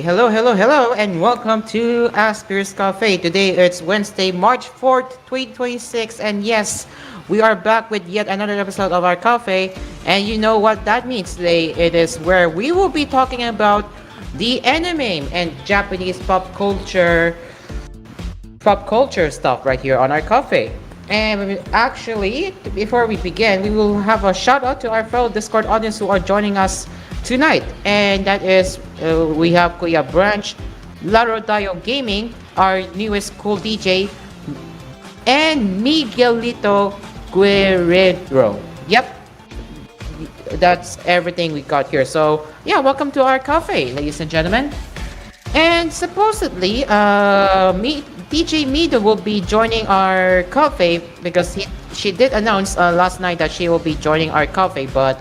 Hello, and welcome to Asphere's Cafe. Today it's Wednesday, March 4th, 2026, and yes, we are back with yet another episode of our cafe. And you know what that means today? It is where we will be talking about the anime and Japanese pop culture stuff right here on our cafe. And actually, before we begin, we will have a shout out to our fellow Discord audience who are joining us tonight. And that is, we have Kuya Branch, Laro Dayo Gaming, our newest cool DJ, and Miguelito Guerrero. Yep, that's everything we got here. So, yeah, welcome to our cafe, ladies and gentlemen. And supposedly, DJ Mido will be joining our cafe because she did announce last night that she will be joining our cafe, but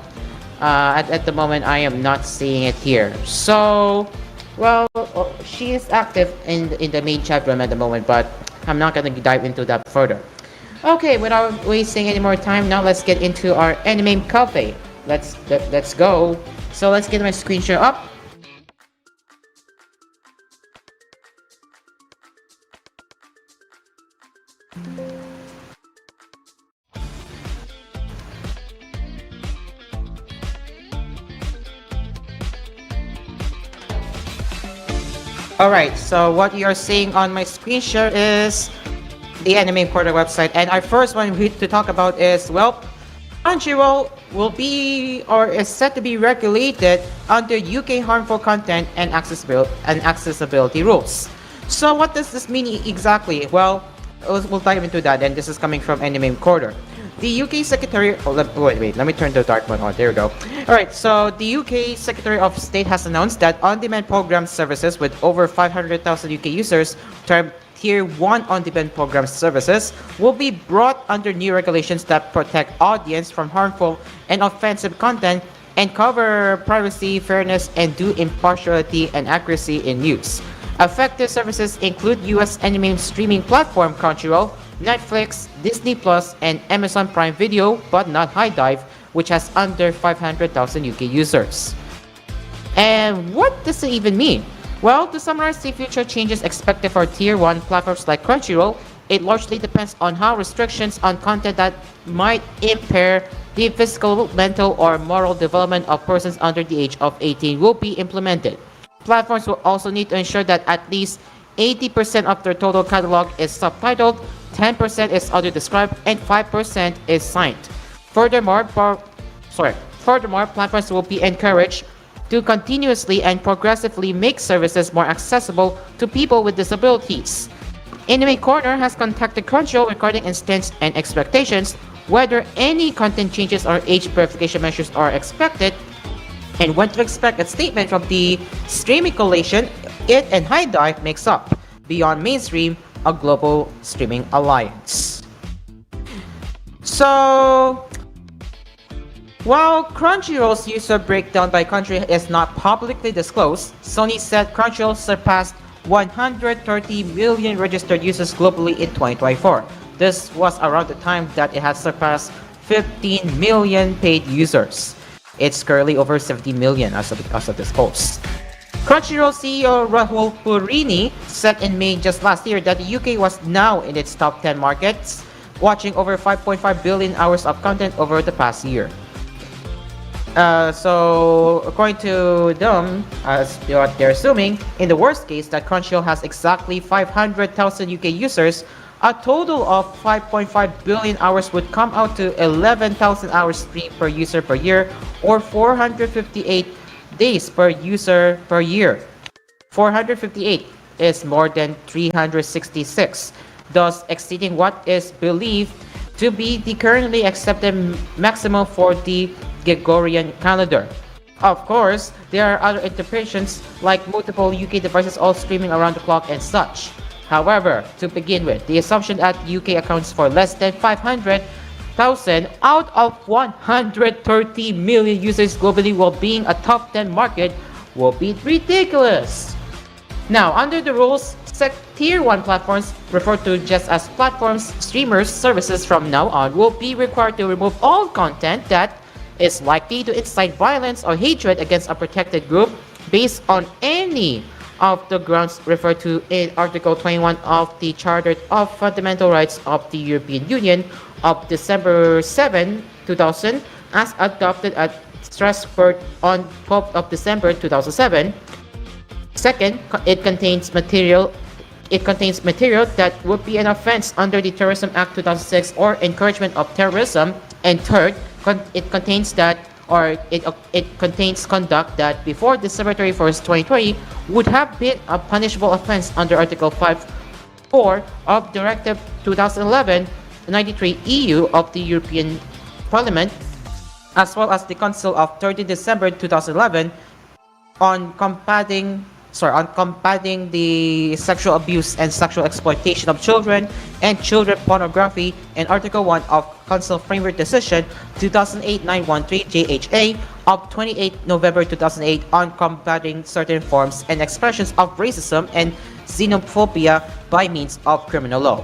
at the moment I am not seeing it here. So, well, she is active in the main chat room at the moment, but I'm not gonna dive into that further. Okay, without wasting any more time, now let's get into our anime cafe. Let's go. So let's get my screen share up. Alright, so what you are seeing on my screen share is the Anime Portal website, and our first one to talk about is, well, Crunchyroll will be or is set to be regulated under UK harmful content and accessibility rules. So what does this mean exactly? Well, we'll dive into that, and this is coming from Anime Quarter. The UK Secretary... Oh, wait, let me turn the dark one on. There we go. Alright, so the UK Secretary of State has announced that on-demand program services with over 500,000 UK users, termed Tier 1 on-demand program services, will be brought under new regulations that protect audience from harmful and offensive content and cover privacy, fairness, and due impartiality and accuracy in use. Affected services include US anime streaming platform Crunchyroll, Netflix, Disney Plus, and Amazon Prime Video, but not HIDIVE, which has under 500,000 UK users. And what does it even mean? Well, to summarize the future changes expected for Tier 1 platforms like Crunchyroll, it largely depends on how restrictions on content that might impair the physical, mental, or moral development of persons under the age of 18 will be implemented. Platforms will also need to ensure that at least 80% of their total catalog is subtitled, 10% is audio-described, and 5% is signed. Furthermore, platforms will be encouraged to continuously and progressively make services more accessible to people with disabilities. Anime Corner has contacted Crunchyroll regarding instance and expectations, whether any content changes or age verification measures are expected, and when to expect a statement from the streaming coalition it and HIDIVE makes up, Beyond Mainstream, a global streaming alliance. So, while Crunchyroll's user breakdown by country is not publicly disclosed, Sony said Crunchyroll surpassed 130 million registered users globally in 2024. This was around the time that it has surpassed 15 million paid users. It's currently over 70 million as of this post. Crunchyroll CEO Rahul Purini said in May just last year that the UK was now in its top 10 markets, watching over 5.5 billion hours of content over the past year. So, according to them, as what they're assuming, in the worst case that Crunchyroll has exactly 500,000 UK users, a total of 5.5 billion hours would come out to 11,000 hours free per user per year, or 458 days per user per year. 458 is more than 366, thus exceeding what is believed to be the currently accepted maximum for the Gregorian calendar. Of course, there are other interpretations like multiple UK devices all streaming around the clock and such. However, to begin with, the assumption that UK accounts for less than 500,000 out of 130 million users globally while being a top 10 market will be ridiculous. Now, under the rules, Tier 1 platforms, referred to just as platforms, streamers, services from now on will be required to remove all content that is likely to incite violence or hatred against a protected group based on any of the grounds referred to in Article 21 of the Charter of Fundamental Rights of the European Union of December 7, 2000, as adopted at Strasbourg on 12th of December 2007. Second, it contains material that would be an offense under the Terrorism Act 2006 or encouragement of terrorism. And third, it contains conduct that before December 31st, 2020 would have been a punishable offense under Article 5.4 of Directive 2011/93 EU of the European Parliament, as well as the Council of 30 December 2011 on combating the sexual abuse and sexual exploitation of children and children pornography, and Article 1 of Council Framework Decision 2008-913 JHA of 28 November 2008 on combating certain forms and expressions of racism and xenophobia by means of criminal law.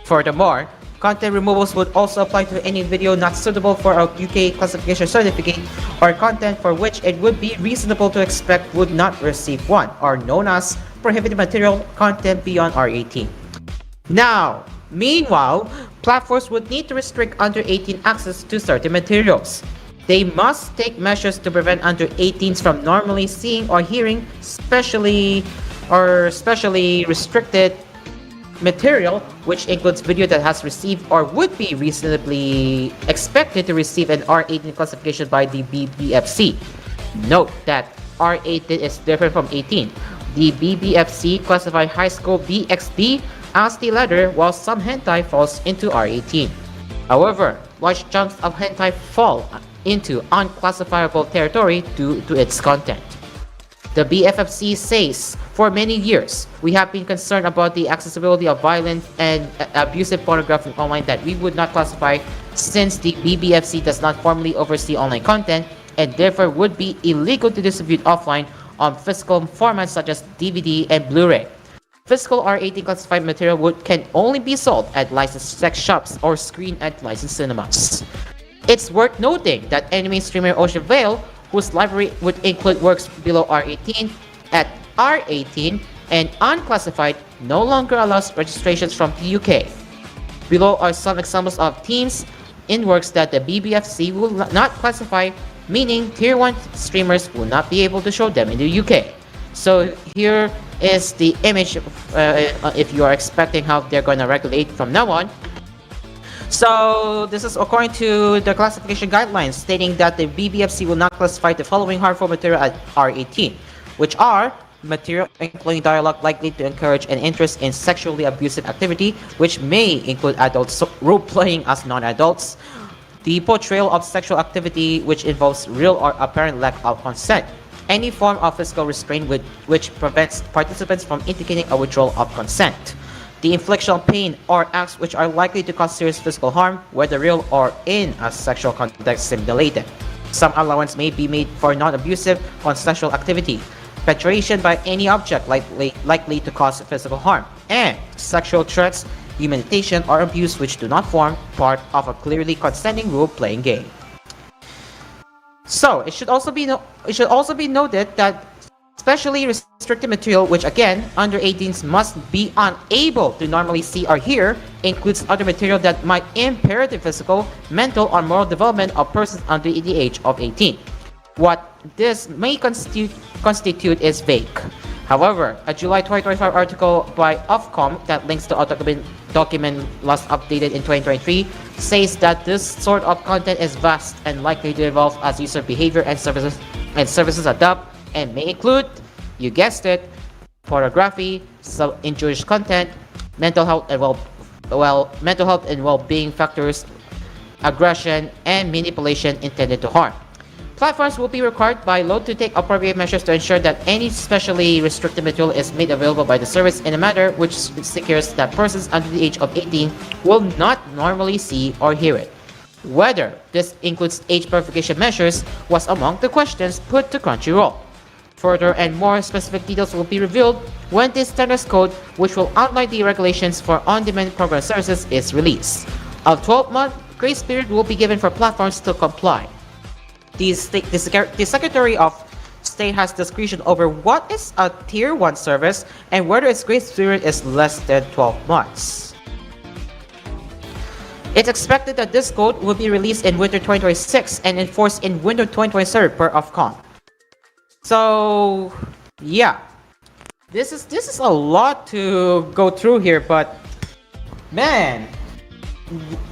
Furthermore, content removals would also apply to any video not suitable for a UK classification certificate or content for which it would be reasonable to expect would not receive one, or known as prohibited material content beyond R18. Now, meanwhile, platforms would need to restrict under 18 access to certain materials. They must take measures to prevent under 18s from normally seeing or hearing specially restricted material, which includes video that has received or would be reasonably expected to receive an R18 classification by the BBFC. Note that R18 is different from 18. The BBFC classify high school BXD as the latter, while some hentai falls into R18. However, large chunks of hentai fall into unclassifiable territory due to its content. The BFFC says, for many years, we have been concerned about the accessibility of violent and abusive pornography online that we would not classify, since the BBFC does not formally oversee online content and therefore would be illegal to distribute offline on physical formats such as DVD and Blu-ray. Physical R18 classified material can only be sold at licensed sex shops or screened at licensed cinemas. It's worth noting that anime streamer Ocean Vale, whose library would include works below R18 at R18 and unclassified, no longer allows registrations from the UK. Below are some examples of themes in works that the BBFC will not classify, meaning Tier 1 streamers will not be able to show them in the UK. So here is the image if you are expecting how they're going to regulate from now on. So this is according to the classification guidelines, stating that the BBFC will not classify the following harmful material at R18, which are material including dialogue likely to encourage an interest in sexually abusive activity, which may include adults role-playing as non-adults, the portrayal of sexual activity which involves real or apparent lack of consent, any form of physical restraint which prevents participants from indicating a withdrawal of consent, the infliction of pain or acts which are likely to cause serious physical harm, whether real or in a sexual context simulated. Some allowance may be made for non-abusive consensual activity, penetration by any object likely to cause physical harm, and sexual threats, humiliation, or abuse which do not form part of a clearly consenting role-playing game. So it should also be noted that specially restricted material, which again under 18s must be unable to normally see or hear, includes other material that might impair the physical, mental, or moral development of persons under the age of 18. What this may constitute is vague. However, a July 2025 article by Ofcom that links to a document last updated in 2023 says that this sort of content is vast and likely to evolve as user behavior and services adapt, and may include, you guessed it, pornography, injurious content, mental health and well-being factors, aggression, and manipulation intended to harm. Platforms will be required by law to take appropriate measures to ensure that any specially restricted material is made available by the service in a manner which secures that persons under the age of 18 will not normally see or hear it. Whether this includes age verification measures was among the questions put to Crunchyroll. Further and more specific details will be revealed when this standards code, which will outline the regulations for on-demand program services, is released. A 12-month grace period will be given for platforms to comply. The Secretary of state has discretion over what is a Tier 1 service and whether its grace period is less than 12 months. It's expected that this code will be released in winter 2026 and enforced in winter 2027 per Ofcom. So, yeah. This is a lot to go through here, but man,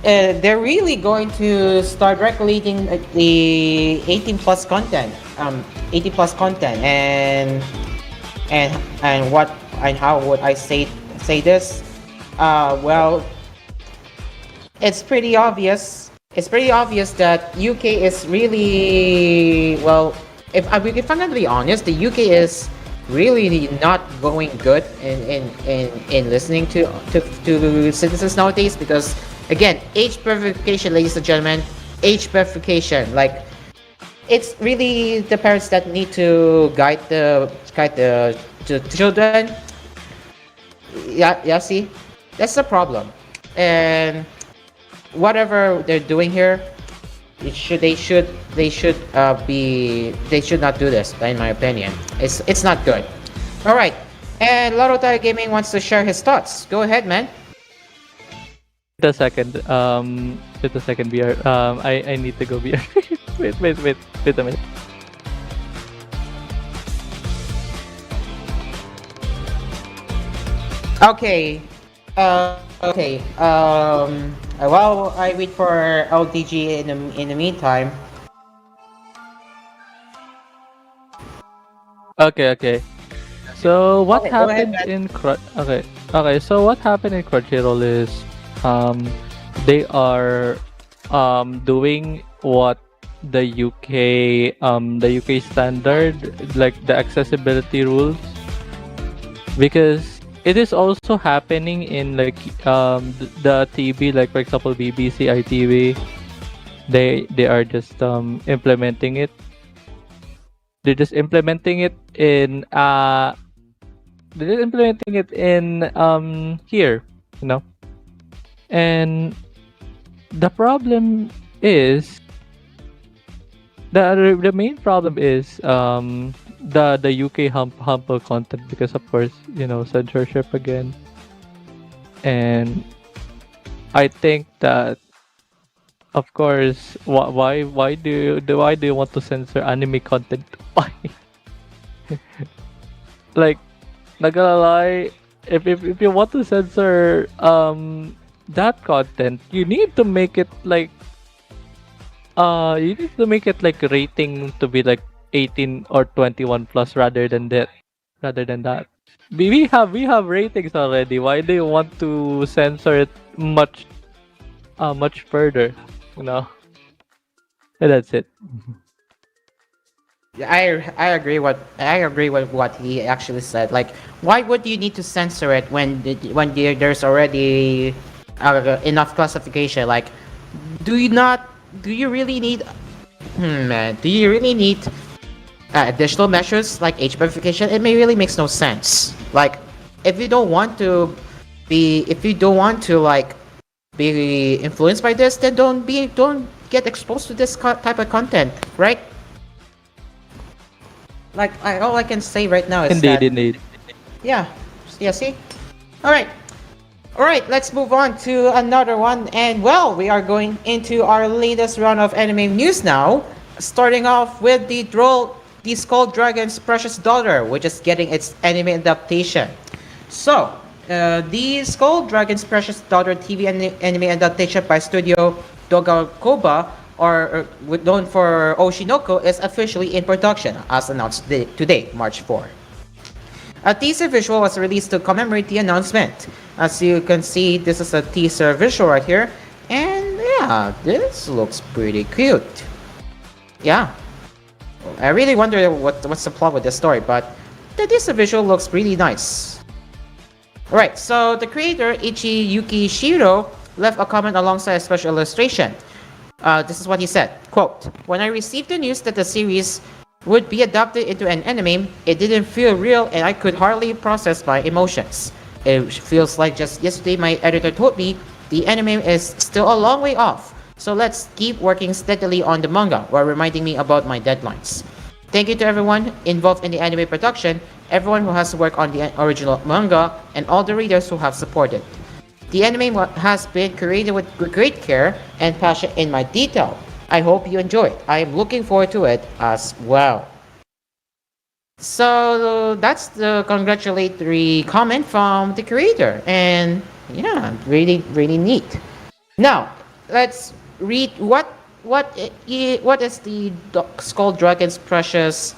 they're really going to start regulating the 18 plus content, 18 plus content, and what and how would I say this? Well, it's pretty obvious. It's pretty obvious that UK is really well. If I'm gonna be honest, the UK is really not going good in listening to citizens nowadays, because again, age verification, ladies and gentlemen, age verification, like it's really the parents that need to guide the children. Yeah, see, that's the problem. And whatever they're doing here, they should not do this, in my opinion. It's not good. All right, and Lotto Tayo Gaming wants to share his thoughts. Go ahead, man. Wait a second. Wait a second, BR. I need to go, BR. wait a minute. Okay. Okay. While I wait for LDG in the meantime. Okay. So what Okay, go ahead, happened man. Okay. So what happened in Crunchyroll is, they are doing what the UK standard, like the accessibility rules, because it is also happening in like the TV, like for example BBC, ITV. They are just implementing it. They're just implementing it in here, you know. And the problem is, the main problem is the UK harmful content, because of course, you know, censorship again. And I think that, of course, why do you want to censor anime content? Why? Like, not gonna lie, if you want to censor that content, you need to make it like rating to be like 18 or 21 plus, rather than that. We have ratings already. Why do you want to censor it much further? You know. And that's it. I agree with what he actually said. Like, why would you need to censor it when there's already enough classification? Like, do you really need additional measures like age verification? It may really makes no sense. Like, if you don't want to like be influenced by this, then don't get exposed to this type of content, right? Like, all I can say right now is Indeed. yeah, see. All right. Let's move on to another one, and well, we are going into our latest round of anime news now. Starting off with the Skull Dragon's Precious Daughter, which is getting its anime adaptation. So, the Skull Dragon's Precious Daughter TV anime adaptation by Studio Dogakoba, or known for Oshinoko, is officially in production, as announced today, March 4. A teaser visual was released to commemorate the announcement. As you can see, this is a teaser visual right here, and yeah, this looks pretty cute. Yeah, I really wonder what's the plot with this story, but the teaser visual looks really nice. Alright, so the creator, Ichi Yuki Shiro, left a comment alongside a special illustration. This is what he said, quote, "When I received the news that the series would be adapted into an anime, it didn't feel real and I could hardly process my emotions. It feels like just yesterday my editor told me the anime is still a long way off, so let's keep working steadily on the manga while reminding me about my deadlines. Thank you to everyone involved in the anime production, everyone who has worked on the original manga, and all the readers who have supported. The anime has been created with great care and passion in my detail. I hope you enjoy it. I am looking forward to it as well. So that's the congratulatory comment from the creator, and yeah, really neat. Now let's read what is the Skull Dragon's precious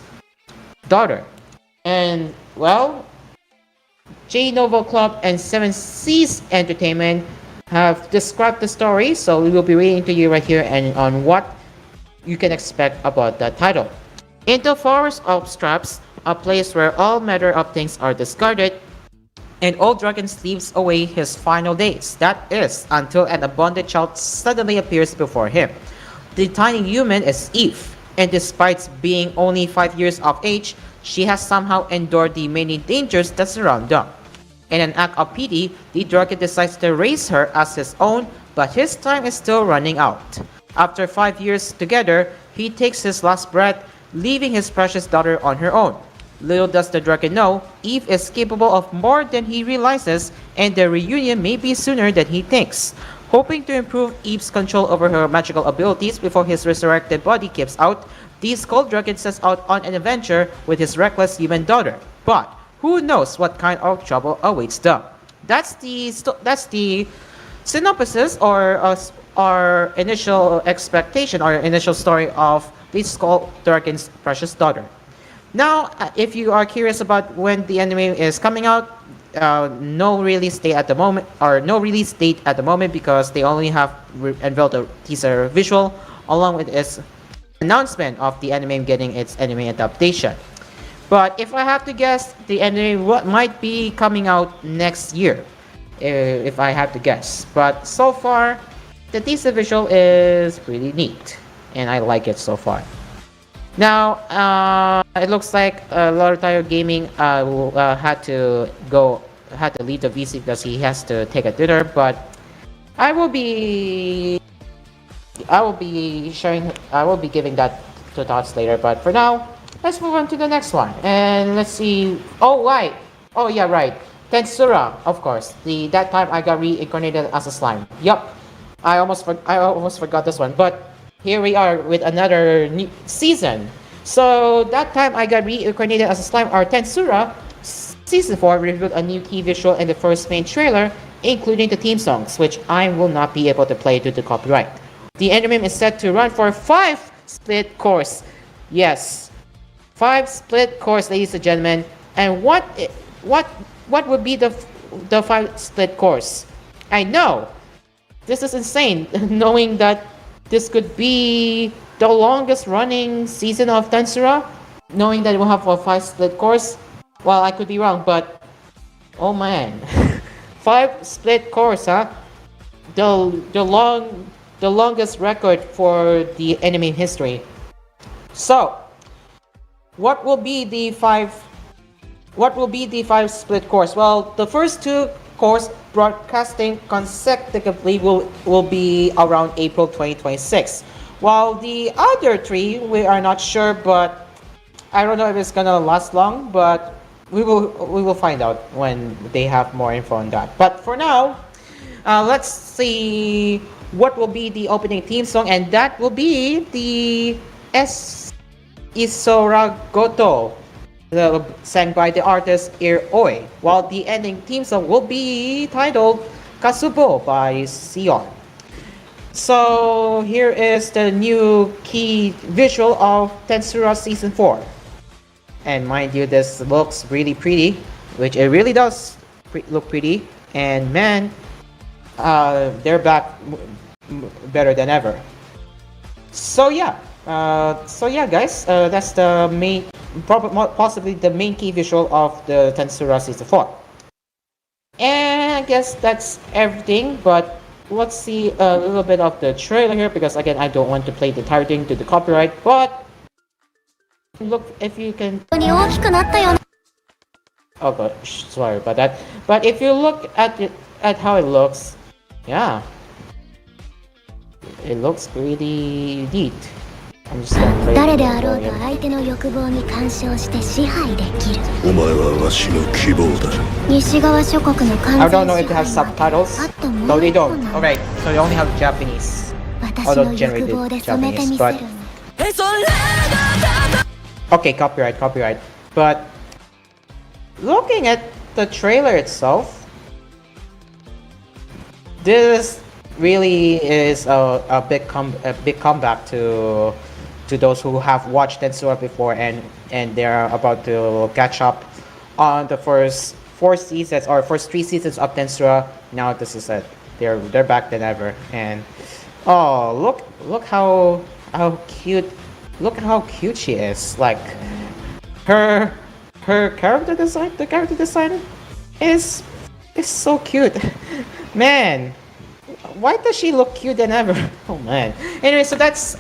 daughter, and well, J Novel Club and Seven Seas Entertainment have described the story, so we will be reading to you right here and on what you can expect about that title. In the forest of straps, a place where all matter of things are discarded, an old dragon sleeps away his final days. That is, until an abundant child suddenly appears before him. The tiny human is Eve, and despite being only 5 years of age, she has somehow endured the many dangers that surround them. In an act of pity, the dragon decides to raise her as his own, but his time is still running out. After 5 years together, he takes his last breath, leaving his precious daughter on her own. Little does the dragon know, Eve is capable of more than he realizes, and the reunion may be sooner than he thinks. Hoping to improve Eve's control over her magical abilities before his resurrected body gives out, the Skull Dragon sets out on an adventure with his reckless human daughter. But who knows what kind of trouble awaits them? That's the synopsis or initial expectation or initial story of the Skull Dragon's precious daughter. Now, if you are curious about when the anime is coming out, no release date at the moment, or no release date at the moment because they only have unveiled a teaser visual along with its announcement of the anime getting its anime adaptation. But if I have to guess, the anime might be coming out next year, if I have to guess. But so far, the teaser visual is pretty neat, and I like it so far. Now, it looks like Lord Tire Gaming had to leave the VC because he has to take a dinner. But I will be giving that to thoughts later. But for now, let's move on to the next one and let's see. Oh right, oh yeah right, Tensura, of course. That time I got reincarnated as a slime. Yup, I almost forgot this one, but here we are with another new season. So that time I got reincarnated as a slime. Our Tensura season 4 revealed a new key visual in the first main trailer, including the theme songs, which I will not be able to play due to copyright. The anime is set to run for 5 split course. Yes, 5 split course, ladies and gentlemen. And what would be the 5 split course? I know this is insane, knowing that this could be the longest running season of Tensura, knowing that it will have a 5 split course. Well, I could be wrong, but oh man, 5 split course, huh? The longest record for the anime history. So, what will be the 5 split course? Well, the first 2 course broadcasting consecutively will be around April 2026. While the other 3 we are not sure, but I don't know if it's gonna last long, but we will find out when they have more info on that. But for now, let's see what will be the opening theme song, and that will be the Isoragoto, sang by the artist Oi, while the ending theme song will be titled Kasubo by TGON. So here is the new key visual of Tensura Season 4. And mind you, this looks really pretty, which it really does look pretty. And man, they're back better than ever. So yeah, guys, that's the main, possibly the main key visual of the Tensura Season 4. And I guess that's everything, but let's see a little bit of the trailer here, because again, I don't want to play the entire thing due to copyright, but look if you can. Oh gosh, sorry about that. But if you look at it, at how it looks, yeah, it looks pretty neat. I'm just gonna play 誰 the であろうと volume. 相手の欲望に干渉して支配できる。お前はわしの希望だ。西側諸国の I 完 don't 全 know 支 if it 配 has まで subtitles. あとも No, う they 一歩 don't. なの。 Alright, so they only have Japanese. 私 Auto の欲 generated 望で染めて Japanese. みせ But るの。 okay, copyright. But looking at the trailer itself, this really is a big comeback to those who have watched Tensura before and they're about to catch up on the first 4 seasons or first 3 seasons of Tensura. Now this is it. They're back than ever. And oh, look how cute, look how cute she is. Like her her character design, the character design is is so cute. Man, why does she look cute than ever? Oh man. Anyway, so that's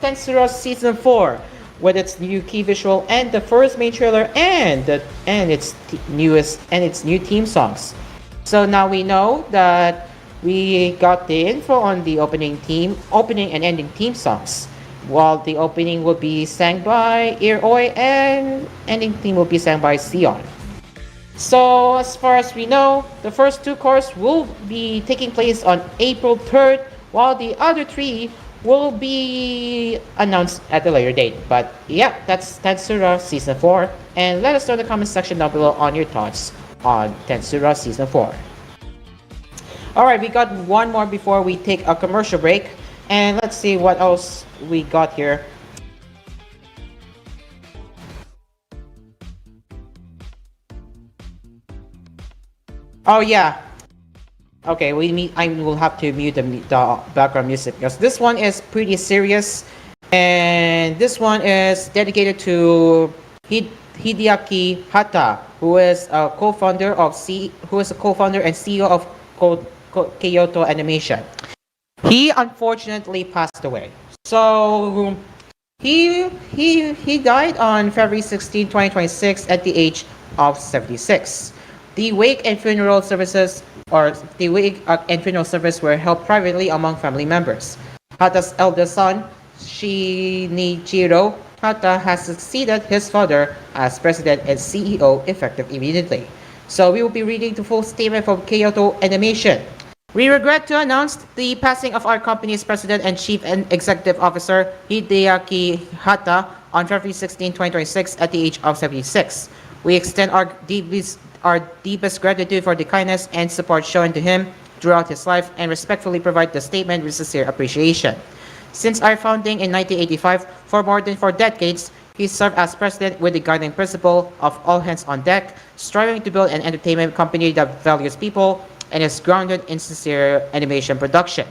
Tensura season 4 with its new key visual and the first main trailer and its its new theme songs. So now we know that we got the info on the opening and ending theme songs. While the opening will be sang by Iroi and ending theme will be sang by Sion. So, as far as we know, the first 2 courses will be taking place on April 3rd, while the other 3 will be announced at a later date. But yeah, that's Tensura Season 4. And let us know in the comment section down below on your thoughts on Tensura Season 4. Alright, we got one more before we take a commercial break. And let's see what else we got here. Oh yeah. Okay, I will have to mute the background music because this one is pretty serious, and this one is dedicated to Hideaki Hata, who is a co-founder and CEO of Kyoto Animation. He unfortunately passed away. So he died on February 16, 2026 at the age of 76. The wake and funeral services were held privately among family members. Hata's eldest son, Shinichiro Hata, has succeeded his father as president and CEO effective immediately. So we will be reading the full statement from Kyoto Animation. We regret to announce the passing of our company's president and chief executive officer, Hideaki Hata, on February 16, 2026 at the age of 76. We extend our deepest gratitude for the kindness and support shown to him throughout his life and respectfully provide the statement with sincere appreciation. Since our founding in 1985, for more than 4 decades, he served as president with the guiding principle of all hands on deck, striving to build an entertainment company that values people and is grounded in sincere animation production.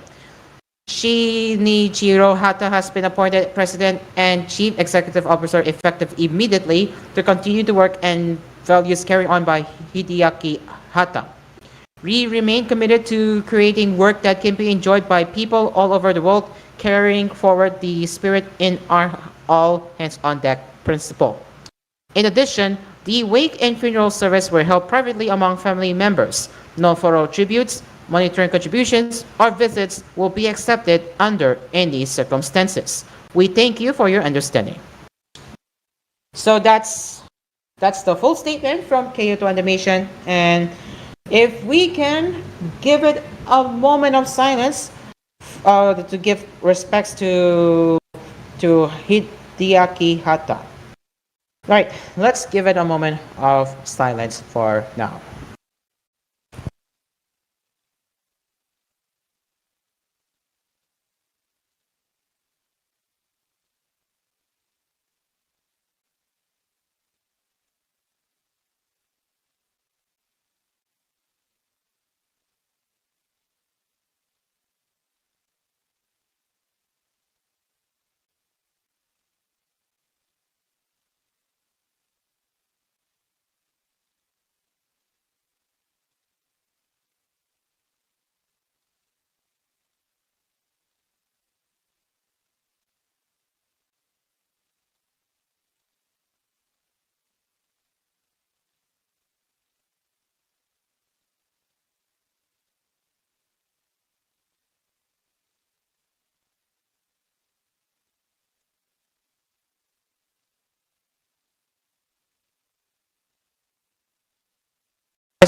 Shinichiro Hata has been appointed President and Chief Executive Officer effective immediately to continue the work and values carried on by Hideaki Hata. We remain committed to creating work that can be enjoyed by people all over the world, carrying forward the spirit in our all hands on deck principle. In addition, the wake and funeral service were held privately among family members. No photo tributes, monetary contributions, or visits will be accepted under any circumstances. We thank you for your understanding. So that's the full statement from Kyoto Animation, and if we can give it a moment of silence to give respects to Hideaki Hata. Right, let's give it a moment of silence for now.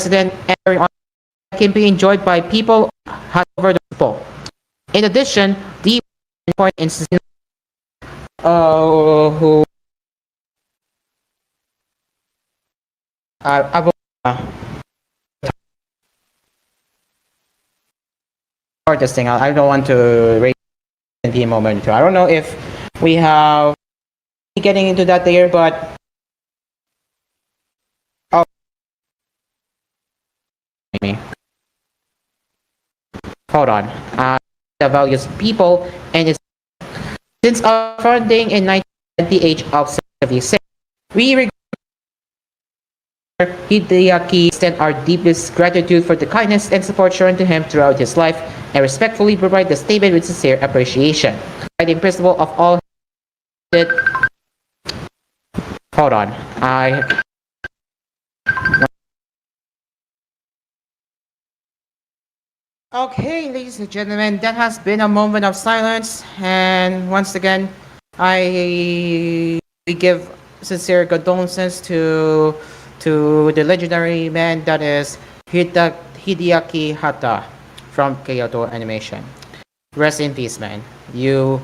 president and can be enjoyed by people over the people. In addition, the point instance who I will start this thing. I don't want to raise the moment. I don't know if we have getting into that there, but oh, me. Hold on. The values people and it's since our founding in 19 at the age of 76, we regard Hideaki extend our deepest gratitude for the kindness and support shown to him throughout his life and respectfully provide the statement with sincere appreciation. The principle of all hold on. Okay, ladies and gentlemen, that has been a moment of silence, and once again, we give sincere condolences to the legendary man that is Hideaki Hata from Kyoto Animation. Rest in peace, man. You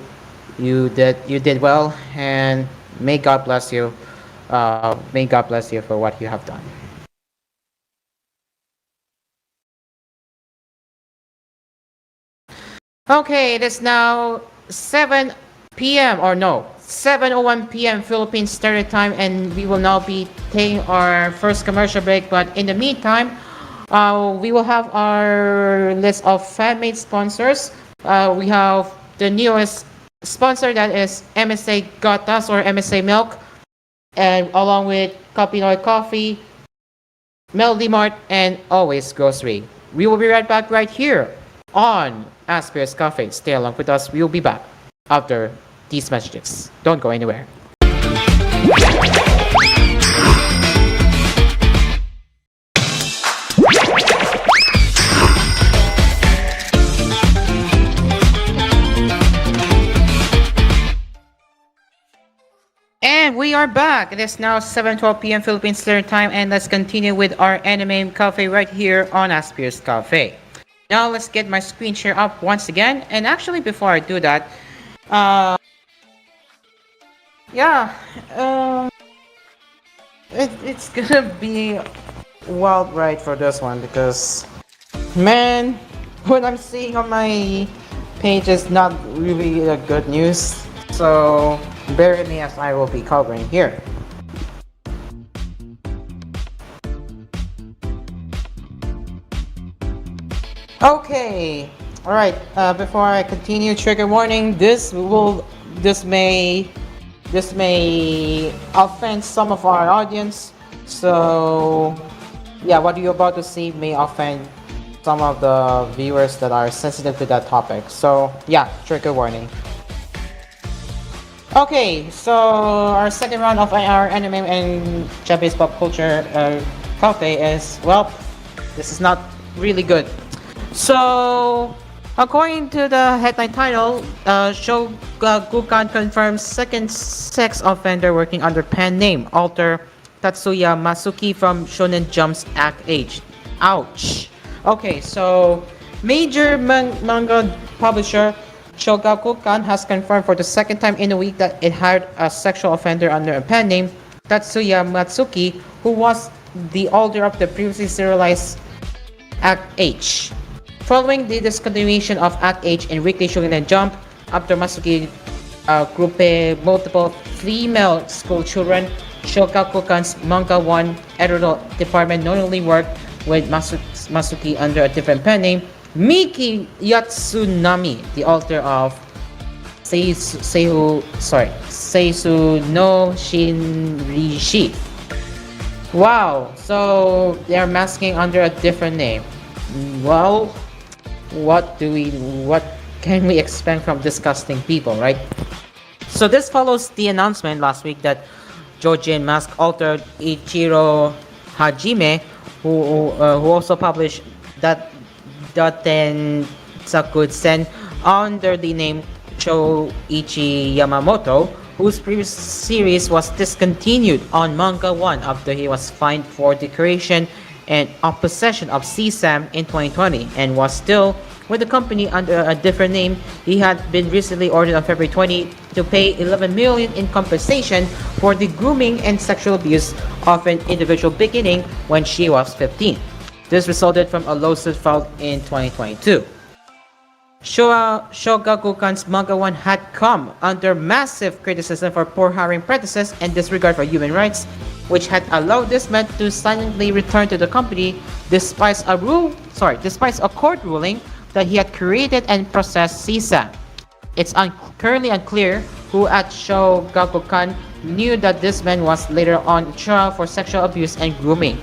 did well, and may God bless you. May God bless you for what you have done. Okay, it is now 7 p.m. or no, 7:01 p.m. Philippines Standard Time, and we will now be taking our first commercial break. But in the meantime, we will have our list of fan-made sponsors. We have the newest sponsor that is MSA Gatas or MSA Milk, and along with Kapinoy Coffee, Melody Mart, and Always Grocery. We will be right back right here on Asphere's Cafe. Stay along with us. We will be back after these messages. Don't go anywhere. And we are back. It is now 7:12 p.m. Philippines Standard Time, and let's continue with our anime cafe right here on Asphere's Cafe. Now let's get my screen share up once again. And actually, before I do that, it's gonna be wild ride for this one because, man, what I'm seeing on my page is not really good news. So bear with me as I will be covering here. Okay, all right. Before I continue, trigger warning. This may offend some of our audience. So, yeah, what you're about to see may offend some of the viewers that are sensitive to that topic. So, yeah, trigger warning. Okay, so our second round of our anime and Japanese pop culture cafe is, well, this is not really good. So, according to the headline title, Shogakukan confirms second sex offender working under pen name alter Tatsuya Masuki from Shonen Jump's Act Age. Ouch. Okay, so major manga publisher Shogakukan has confirmed for the second time in a week that it hired a sexual offender under a pen name, Tatsuya Matsuki, who was the author of the previously serialized Act H. Following the discontinuation of Act H in Weekly Shonen Jump, after Masuki grouped multiple female school children, Shogakukan's Manga 1 editorial department not only worked with Masuki under a different pen name, Miki Yatsunami, the author of Seisu no Shinrishi. Wow, so they are masking under a different name. Well, what can we expect from disgusting people, right? So this follows the announcement last week that Jojin mask altered Ichiro Hajime, who also published that Daten Sakutsen under the name Choichi Yamamoto, whose previous series was discontinued on Manga 1 after he was fined for the creation and of possession of CSAM in 2020 and was still with the company under a different name. He had been recently ordered on February 20 to pay 11 million in compensation for the grooming and sexual abuse of an individual beginning when she was 15. This resulted from a lawsuit filed in 2022. Shogakukan's Manga 1 had come under massive criticism for poor hiring practices and disregard for human rights, which had allowed this man to silently return to the company despite a court ruling that he had created and processed CISA. It's currently unclear who at Shogakukan knew that this man was later on trial for sexual abuse and grooming.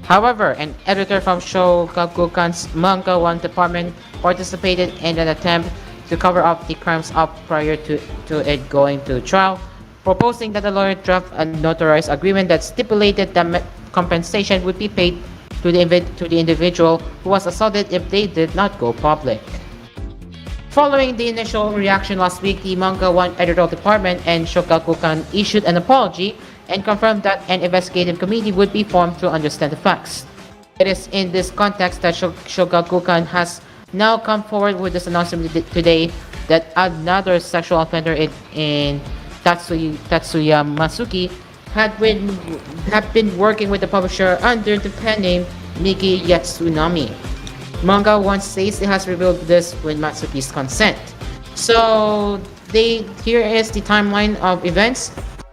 However, an editor from Shogakukan's Manga 1 department participated in an attempt to cover up the crimes up prior to it going to trial, proposing that the lawyer draft a notarized agreement that stipulated that compensation would be paid to the individual who was assaulted if they did not go public. Following the initial reaction last week, the Manga 1 editorial department and Shogakukan issued an apology and confirmed that an investigative committee would be formed to understand the facts. It is in this context that Shogakukan has now come forward with this announcement today that another sexual offender in Tatsuya Masuki had been working with the publisher under the pen name Miki Yatsunami. Manga 1 says it has revealed this with Matsuki's consent. So here is the timeline of events.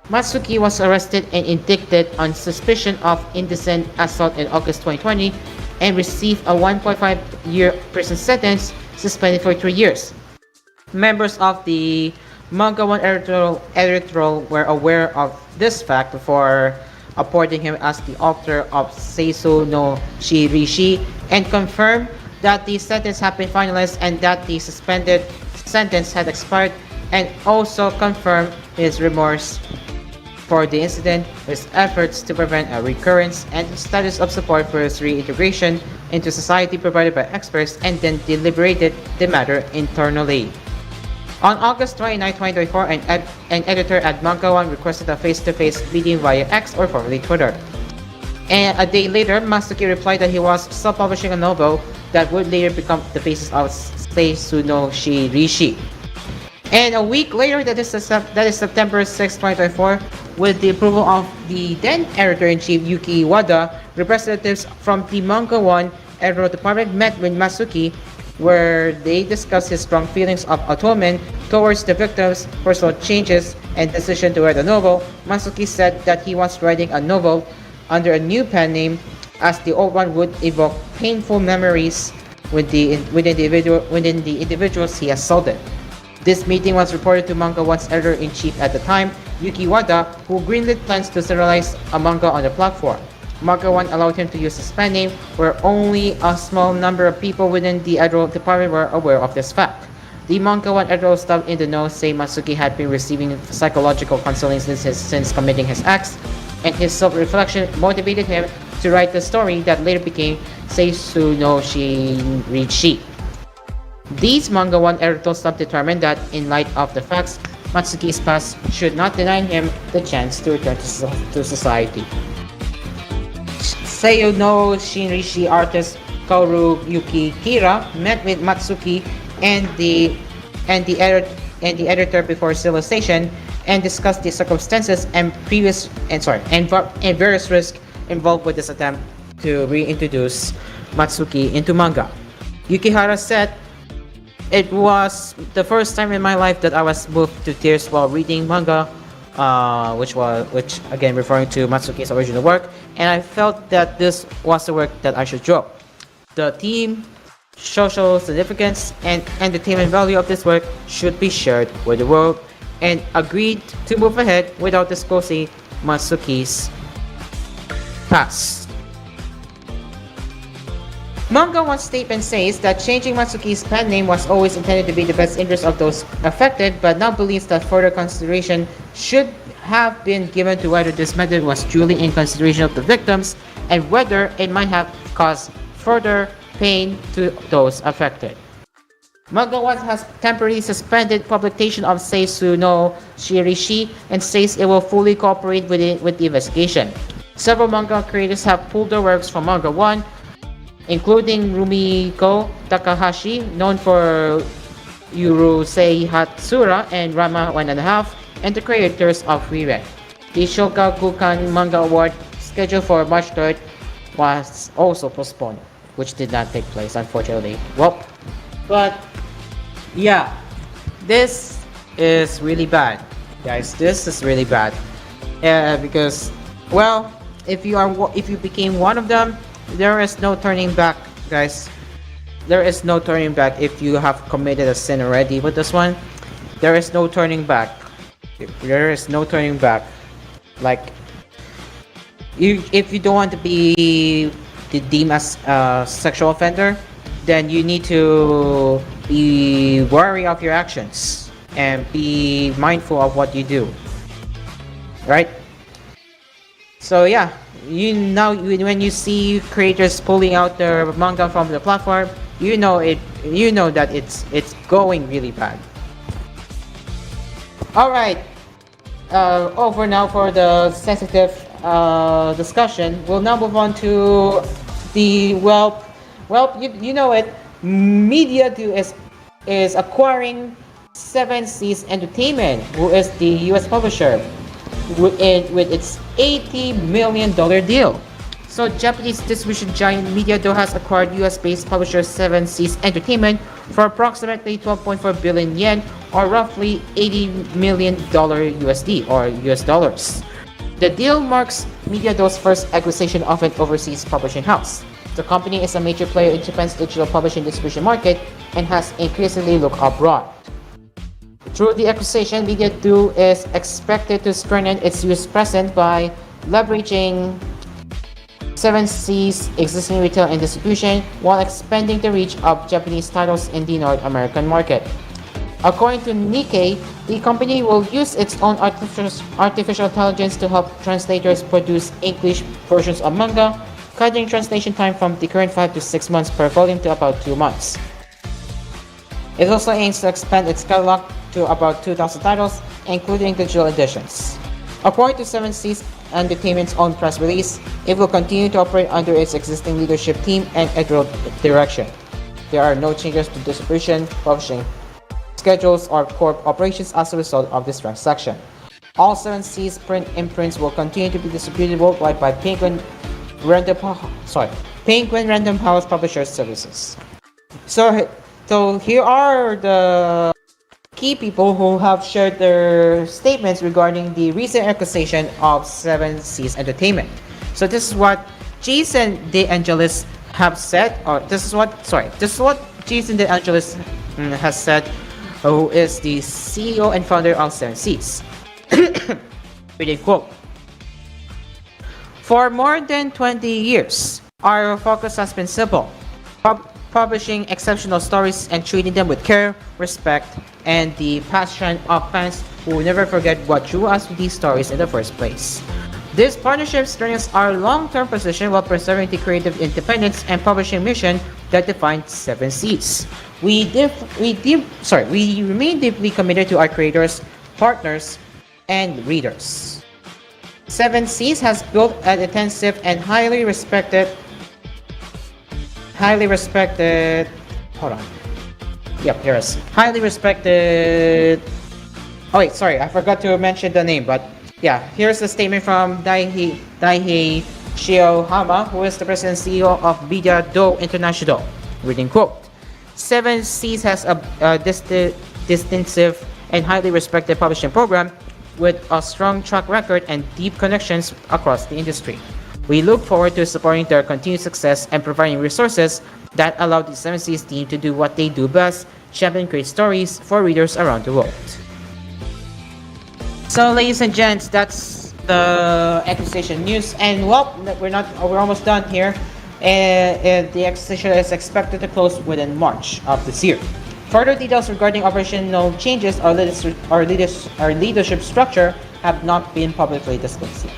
Matsuki was arrested and indicted on suspicion of indecent assault in August 2020 and received a 1.5-year prison sentence, suspended for 3 years. Members of the Manga 1 editorial were aware of this fact before appointing him as the author of Seisu no Shirishi and confirmed that the sentence had been finalized and that the suspended sentence had expired, and also confirmed his remorse for the incident, his efforts to prevent a recurrence, and the status of support for his reintegration into society provided by experts, and then deliberated the matter internally. On August 29, 2024, an editor at Manga 1 requested a face-to-face meeting via X, or formerly Twitter. And a day later, Masuki replied that he was self-publishing a novel that would later become the basis of Seisu no Shirishi. And a week later, that is September 6, 2024, with the approval of the then editor-in-chief Yuki Wada, representatives from the Manga 1 editorial department met with Masuki, where they discussed his strong feelings of atonement towards the victims, personal changes, and decision to write a novel. Masuki said that he was writing a novel under a new pen name, as the old one would evoke painful memories within the individuals he assaulted. This meeting was reported to Manga 1's editor-in-chief at the time, Yuki Wada, who greenlit plans to serialize a manga on the platform. Manga 1 allowed him to use his pen name, where only a small number of people within the editorial department were aware of this fact. The Manga 1 editorial staff in the know say Masuki had been receiving psychological counseling since committing his acts, and his self-reflection motivated him to write the story that later became Seisu no Shirishi. These Manga 1 editorial staff determined that, in light of the facts, Matsuki's past should not deny him the chance to return to society. Seiyu no Shirishi artist Kaoru Yuki Kira met with Matsuki and the editor before serialization and discussed the circumstances and various risks involved with this attempt to reintroduce Matsuki into manga. Yukihara said, "It was the first time in my life that I was moved to tears while reading manga," which again referring to Matsuki's original work, "and I felt that this was the work that I should draw. The theme, social significance, and entertainment value of this work should be shared with the world," and agreed to move ahead without disclosing Matsuki's past. Manga 1 statement says that changing Matsuki's pen name was always intended to be the best interest of those affected, but now believes that further consideration should have been given to whether this method was truly in consideration of the victims and whether it might have caused further pain to those affected. Manga 1 has temporarily suspended publication of Seisu no Shirishi and says it will fully cooperate with the investigation. Several manga creators have pulled their works from Manga One, including Rumiko Takahashi, known for Urusei Hatsura and Rama 1.5, and the creators of Frieren. The Shogakukan Manga Award, scheduled for March 3rd, was also postponed, which did not take place, unfortunately. Well, but yeah, this is really bad, guys. This is really bad, because, well, if you became one of them, there is no turning back, guys. There is no turning back if you have committed a sin already with this one. There is no turning back. There is no turning back. Like, if you don't want to be deemed as a sexual offender, then you need to be wary of your actions and be mindful of what you do. Right? So yeah, when you see creators pulling out their manga from the platform, you know that it's going really bad. All right, over now for the sensitive discussion. We'll now move on to the you know it. Media 2 is acquiring 7 Seas Entertainment, who is the U.S. publisher, with its $80 million deal. So Japanese distribution giant Media has acquired US-based publisher 7 Seas Entertainment for approximately 12.4 billion yen, or roughly $80 million USD or US dollars. The deal marks Media-Do's first acquisition of an overseas publishing house. The company is a major player in Japan's digital publishing distribution market and has increasingly looked abroad. Through the acquisition, Media2 is expected to strengthen its US presence by leveraging 7 Seas' existing retail and distribution while expanding the reach of Japanese titles in the North American market. According to Nikkei, the company will use its own artificial intelligence to help translators produce English versions of manga, cutting translation time from the current 5 to 6 months per volume to about 2 months. It also aims to expand its catalog to about 2,000 titles, including digital editions. According to 7 Seas Entertainment's own press release, it will continue to operate under its existing leadership team and editorial direction. There are no changes to distribution, publishing schedules, or core operations as a result of this transaction. All 7 Seas print imprints will continue to be distributed worldwide by Penguin Random House Publishers Services. So here are the key people who have shared their statements regarding the recent acquisition of 7 Seas Entertainment. So this is what Jason DeAngelis have said, or this is what Jason DeAngelis has said, who is the CEO and founder of 7 Seas. With a quote: "For more than 20 years, our focus has been simple: publishing exceptional stories and treating them with care, respect, and the passion of fans who will never forget what drew us to these stories in the first place. This partnership strengthens our long-term position while preserving the creative independence and publishing mission that defines 7 Seas. We remain deeply committed to our creators, partners, and readers. 7 Seas has built an intensive and highly respected hold on. Yep, here is highly respected. Oh wait, sorry, I forgot to mention the name, but yeah, here's the statement from Daihei Shiohama, who is the president and CEO of Media-Do International. Reading quote: 7 Seas has a distinctive and highly respected publishing program with a strong track record and deep connections across the industry. We look forward to supporting their continued success and providing resources that allow the 7 Seas team to do what they do best: champion great stories for readers around the world." So, ladies and gents, that's the acquisition news, and well, we're almost done here. And the acquisition is expected to close within March of this year. Further details regarding operational changes or leadership structure have not been publicly disclosed yet.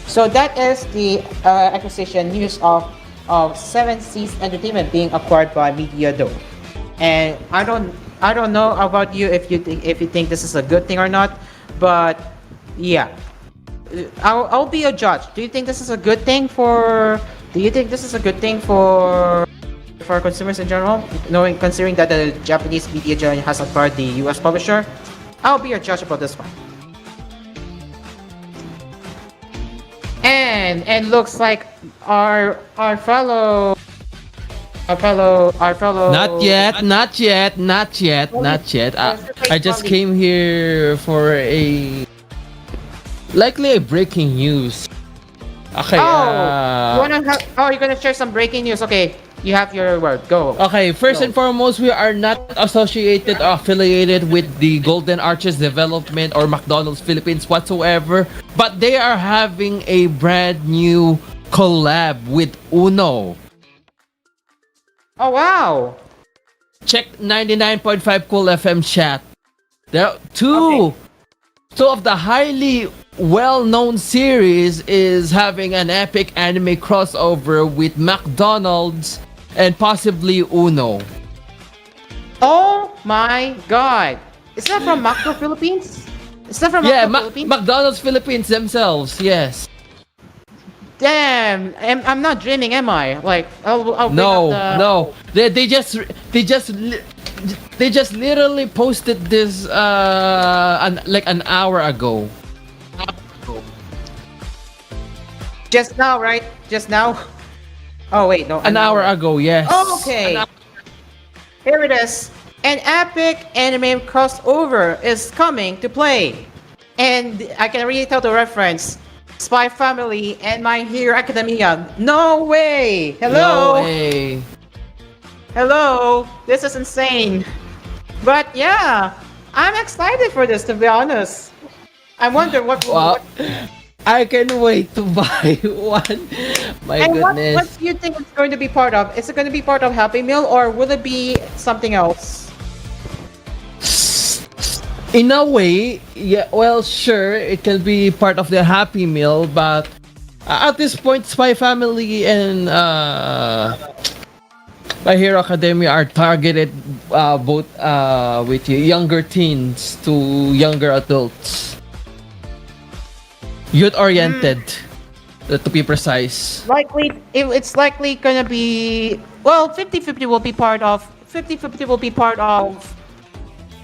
So that is the acquisition news of 7 Seas Entertainment being acquired by Media-Do. And I don't know about you if you think this is a good thing or not, but yeah, I'll be a judge. Do you think this is a good thing for? Do you think this is a good thing for consumers in general? Knowing, considering that the Japanese media giant has acquired the U.S. publisher, I'll be a judge about this one. And looks like our fellow. Not yet, not yet, not yet, not yet. I just came here for likely a breaking news. Okay. You're gonna share some breaking news. Okay, you have your word. Go. Okay, first and foremost, we are not associated or affiliated with the Golden Arches Development or McDonald's Philippines whatsoever, but they are having a brand new collab with Uno. Oh wow! Check 99.5 Cool FM chat. There are two of the highly well-known series is having an epic anime crossover with McDonald's and possibly Uno. Oh my God! Is that from Macdo Philippines? Is that from Yeah, Macdo Philippines? McDonald's Philippines themselves. Yes. Damn! I'm not dreaming, am I? Like, I'll bring No, up the... no. They just literally posted this like an hour ago. Just now, right? Just now? Oh wait, no. An hour ago, yes. Oh, okay. Here it is. An epic anime crossover is coming to play. And I can really tell the reference. Spy Family and My Hero Academia. No way! Hello! No way. Hello! This is insane. But yeah, I'm excited for this, to be honest. I wonder what... Wow. I can wait to buy one. My And goodness. what do you think it's going to be part of? Is it going to be part of Happy Meal or will it be something else? In a way, yeah, well, sure, it can be part of the Happy Meal, but at this point, Spy Family and My Hero Academia are targeted both with younger teens to younger adults. Youth-oriented, to be precise. It's likely gonna be, well, 50-50 will be part of 50-50 will be part of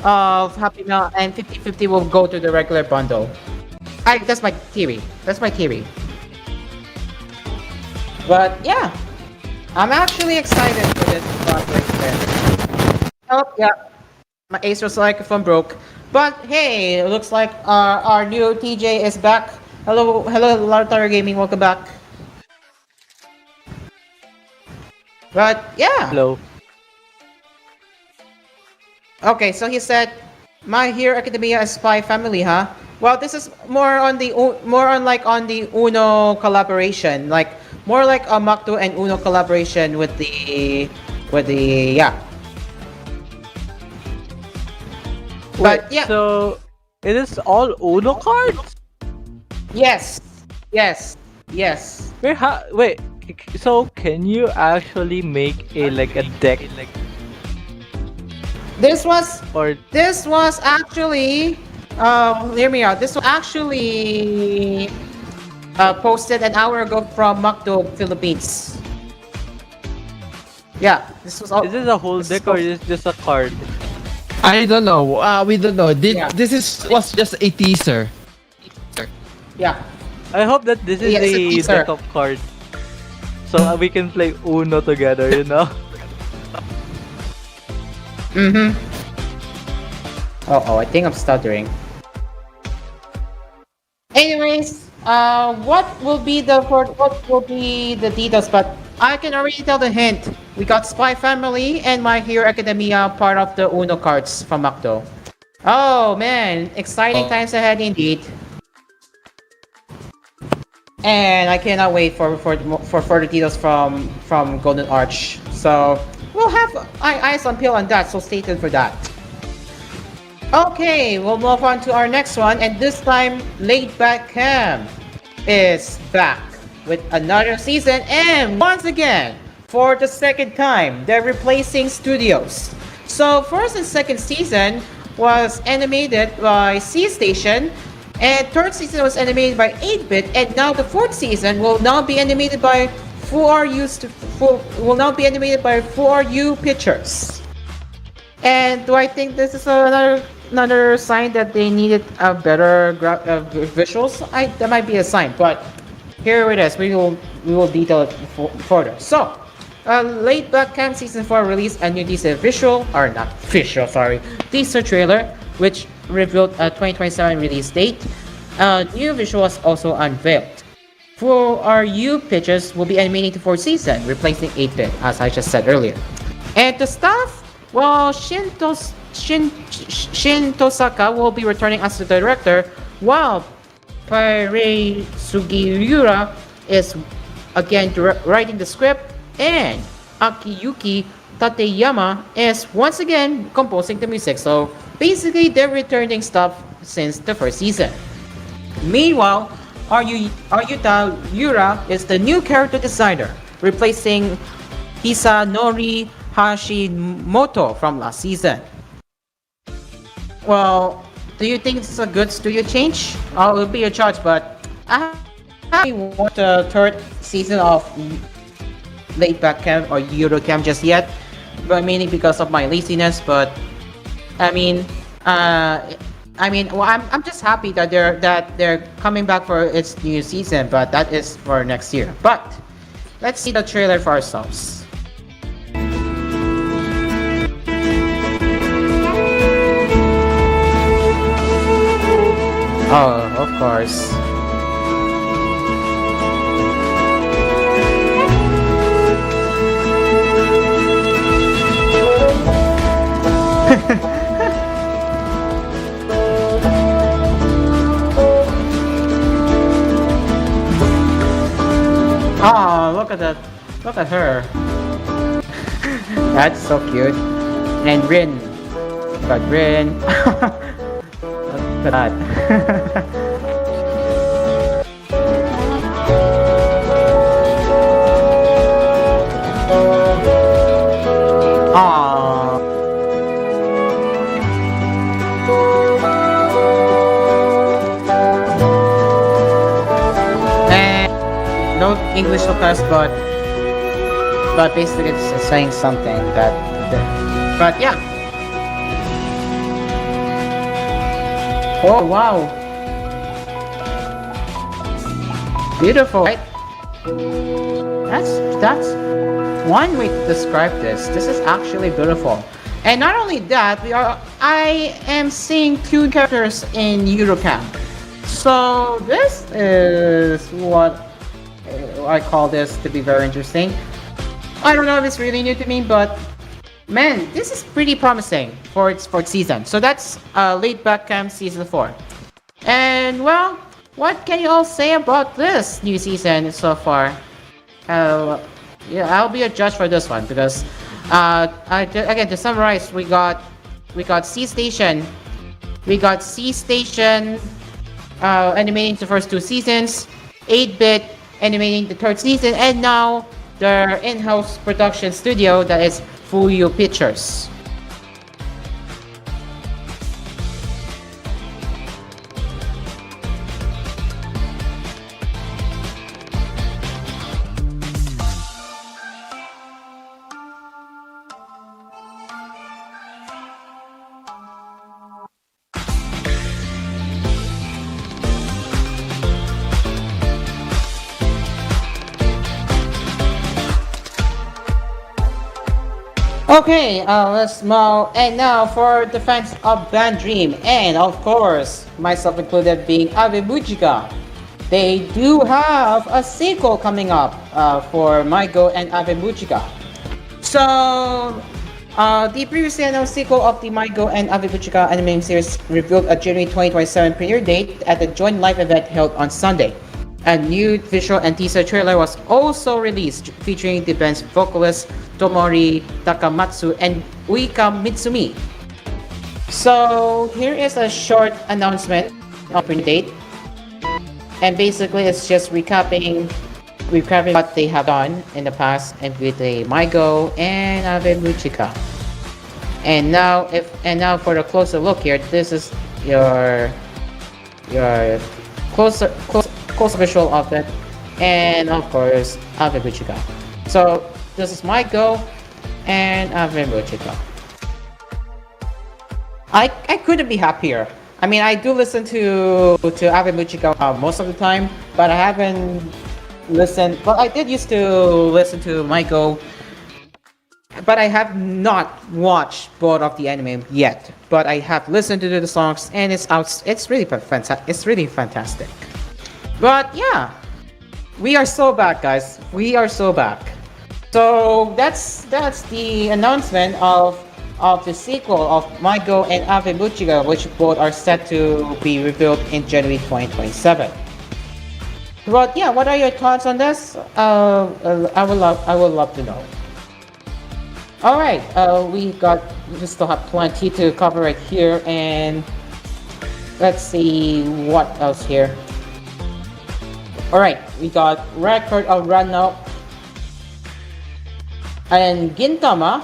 Happy Meal and 50-50 will go to the regular bundle. That's my theory. That's my theory. But yeah, I'm actually excited for this project. Oh yeah, my Acer microphone broke. But hey, it looks like our new TJ is back. Hello, Lartar Gaming, welcome back. But yeah. Hello. Okay, so he said, My Hero Academia is Spy Family, huh? Well, this is more on the Uno collaboration, like more like a Macdo and Uno collaboration with the yeah. But yeah. So it is all Uno cards? Yes. Wait. So can you actually make a deck This was or actually hear me out. This was actually posted an hour ago from Macdo Philippines. Yeah, this was all. is this a whole deck or is this just a card? I don't know. We don't know. Yeah. Was just a teaser. Yeah. I hope that this is Yeah, it's a the teaser. deck of cards. So we can play Uno together, you know? Mm-hmm. I think I'm stuttering. Anyways, what will be the details? But I can already tell the hint. We got Spy Family and My Hero Academia part of the Uno cards from Macdo. Oh man, exciting times ahead indeed. And I cannot wait for further details from Golden Arch. So we'll have eyes on peel on that. So stay tuned for that. Okay, we'll move on to our next one, and this time Laid Back Cam is back with another season, and once again, for the second time, they're replacing studios. So first and second season was animated by C Station, And third season was animated by 8-bit, and now the fourth season will now be animated by 4U Pictures. And do I think this is another sign that they needed a better visuals? That might be a sign, but here it is. We will detail it further. So, late Black Cam Season 4 released a new teaser teaser trailer, which revealed a 2027 release date. New visuals also unveiled. 4U Pictures will be animating the fourth season, replacing 8-bit, as I just said earlier. And the staff, well, Shin Tosaka will be returning as the director, while Parei Sugiura is again writing the script, and Akiyuki Tateyama is once again composing the music. So basically, they're returning stuff since the first season. Meanwhile, Ayuta Yura is the new character designer, replacing Hisanori Hashimoto from last season. Well, do you think this is a good studio change? It'll be a judge, but I haven't watched the third season of Late Back Camp or Eurocamp just yet, but mainly because of my laziness. But well, I'm just happy that they're coming back for its new season, but that is for next year. But let's see the trailer for ourselves. Oh, of course. Oh, look at that. Look at her. That's so cute. And Rin. Got Rin. Look at that. Aww. And no English subtitles, but basically it's saying something but yeah. Oh wow. Beautiful, right? That's one way to describe this. This is actually beautiful. And not only that, I am seeing two characters in Eurocamp. So this is what I call this to be very interesting. I don't know if it's really new to me, but man, this is pretty promising for its fourth season. So that's Late Back Camp Season 4. And well, what can you all say about this new season so far? Yeah, I'll be a judge for this one because again, to summarize, we got C Station animating the first two seasons, 8-bit animating the third season, and now their in-house production studio that is Fuyu Pictures. Okay, let's move. And now for the fans of Band Dream, and of course, myself included being Ave Mujika. They do have a sequel coming up for Maigo and Ave Mujika. So, the previously announced sequel of the Maigo and Ave Mujika anime series revealed a January 2027 premiere date at the joint live event held on Sunday. A new visual and teaser trailer was also released, featuring the band's vocalist Tomori Takamatsu and Uika Mitsumi. So here is a short announcement of the date, and basically it's just recapping what they have done in the past and with the Maigo and Ave Mujika. And now for the closer look here, this is your your closer visual of it, and of course Ave Buchika. So this is my go, and Ave Buchika. I couldn't be happier. I mean, I do listen to Ave Buchika most of the time, but I haven't listened. Well, I did used to listen to my go, but I have not watched both of the anime yet. But I have listened to the songs, and it's out. It's really fantastic. It's really fantastic. But yeah, we are so back, guys. We are so back. So that's the announcement of the sequel of Maigo and Ave Buchiga, which both are set to be revealed in January 2027. But yeah, what are your thoughts on this? I would love to know. All right, we still have plenty to cover right here, and let's see what else here. All right, we got record of Rano and Gintama.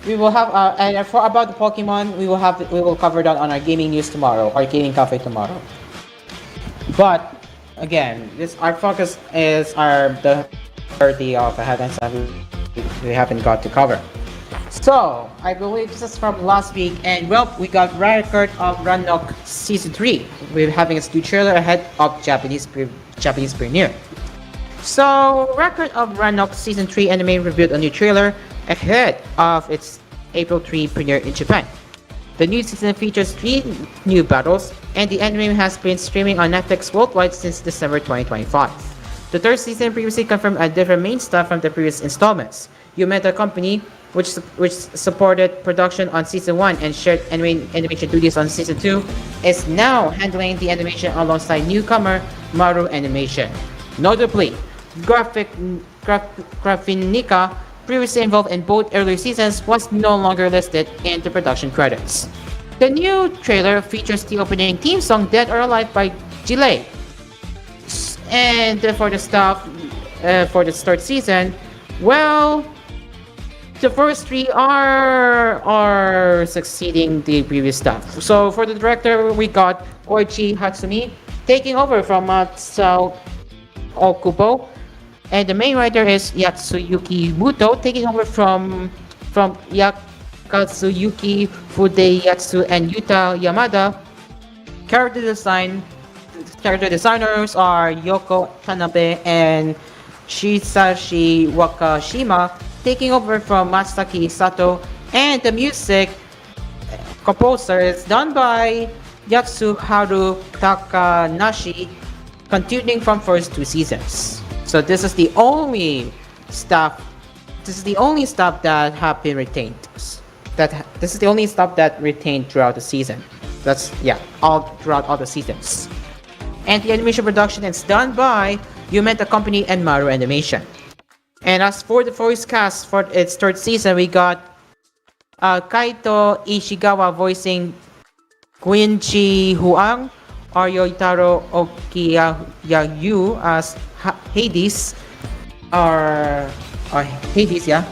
We will have and for about the Pokemon, we will cover that on our gaming news tomorrow, our gaming cafe tomorrow. But again, our focus is the 30 of headlines that we haven't got to cover. So I believe this is from last week, and well, we got record of Ranok Season 3. We're having a new trailer ahead of Japanese premiere. So record of Ranok Season 3 anime revealed a new trailer ahead of its April 3 premiere in Japan. The new season features 3 new battles, and the anime has been streaming on Netflix worldwide since December 2025. The third season previously confirmed a different main staff from the previous installments. Yumeta Company, which supported production on Season 1 and shared animation duties on Season 2, is now handling the animation alongside newcomer Maru Animation. Notably, Graphinica, previously involved in both earlier seasons, was no longer listed in the production credits. The new trailer features the opening theme song Dead or Alive by Gile. And for the stuff for the third season, well, the first 3 are succeeding the previous stuff. So for the director, we got Koichi Hatsumi taking over from Matsao Okubo, and the main writer is Yatsuyuki Muto taking over from Yakazuyuki Fudeyatsu and Yuta Yamada. Character designers are Yoko Tanabe and Shisashi Wakashima taking over from Masaki Sato, and the music composer is done by Yatsuharu Takanashi, continuing from first 2 seasons. So this is the only stuff that have been retained. This is the only stuff that retained throughout the season. That's all throughout all the seasons. And the animation production is done by Yumeta Company and Maru Animation. And as for the voice cast for its third season, we got Kaito Ishigawa voicing Quincy Huang, Aryo Okiyayu as Hades, or Hades, yeah.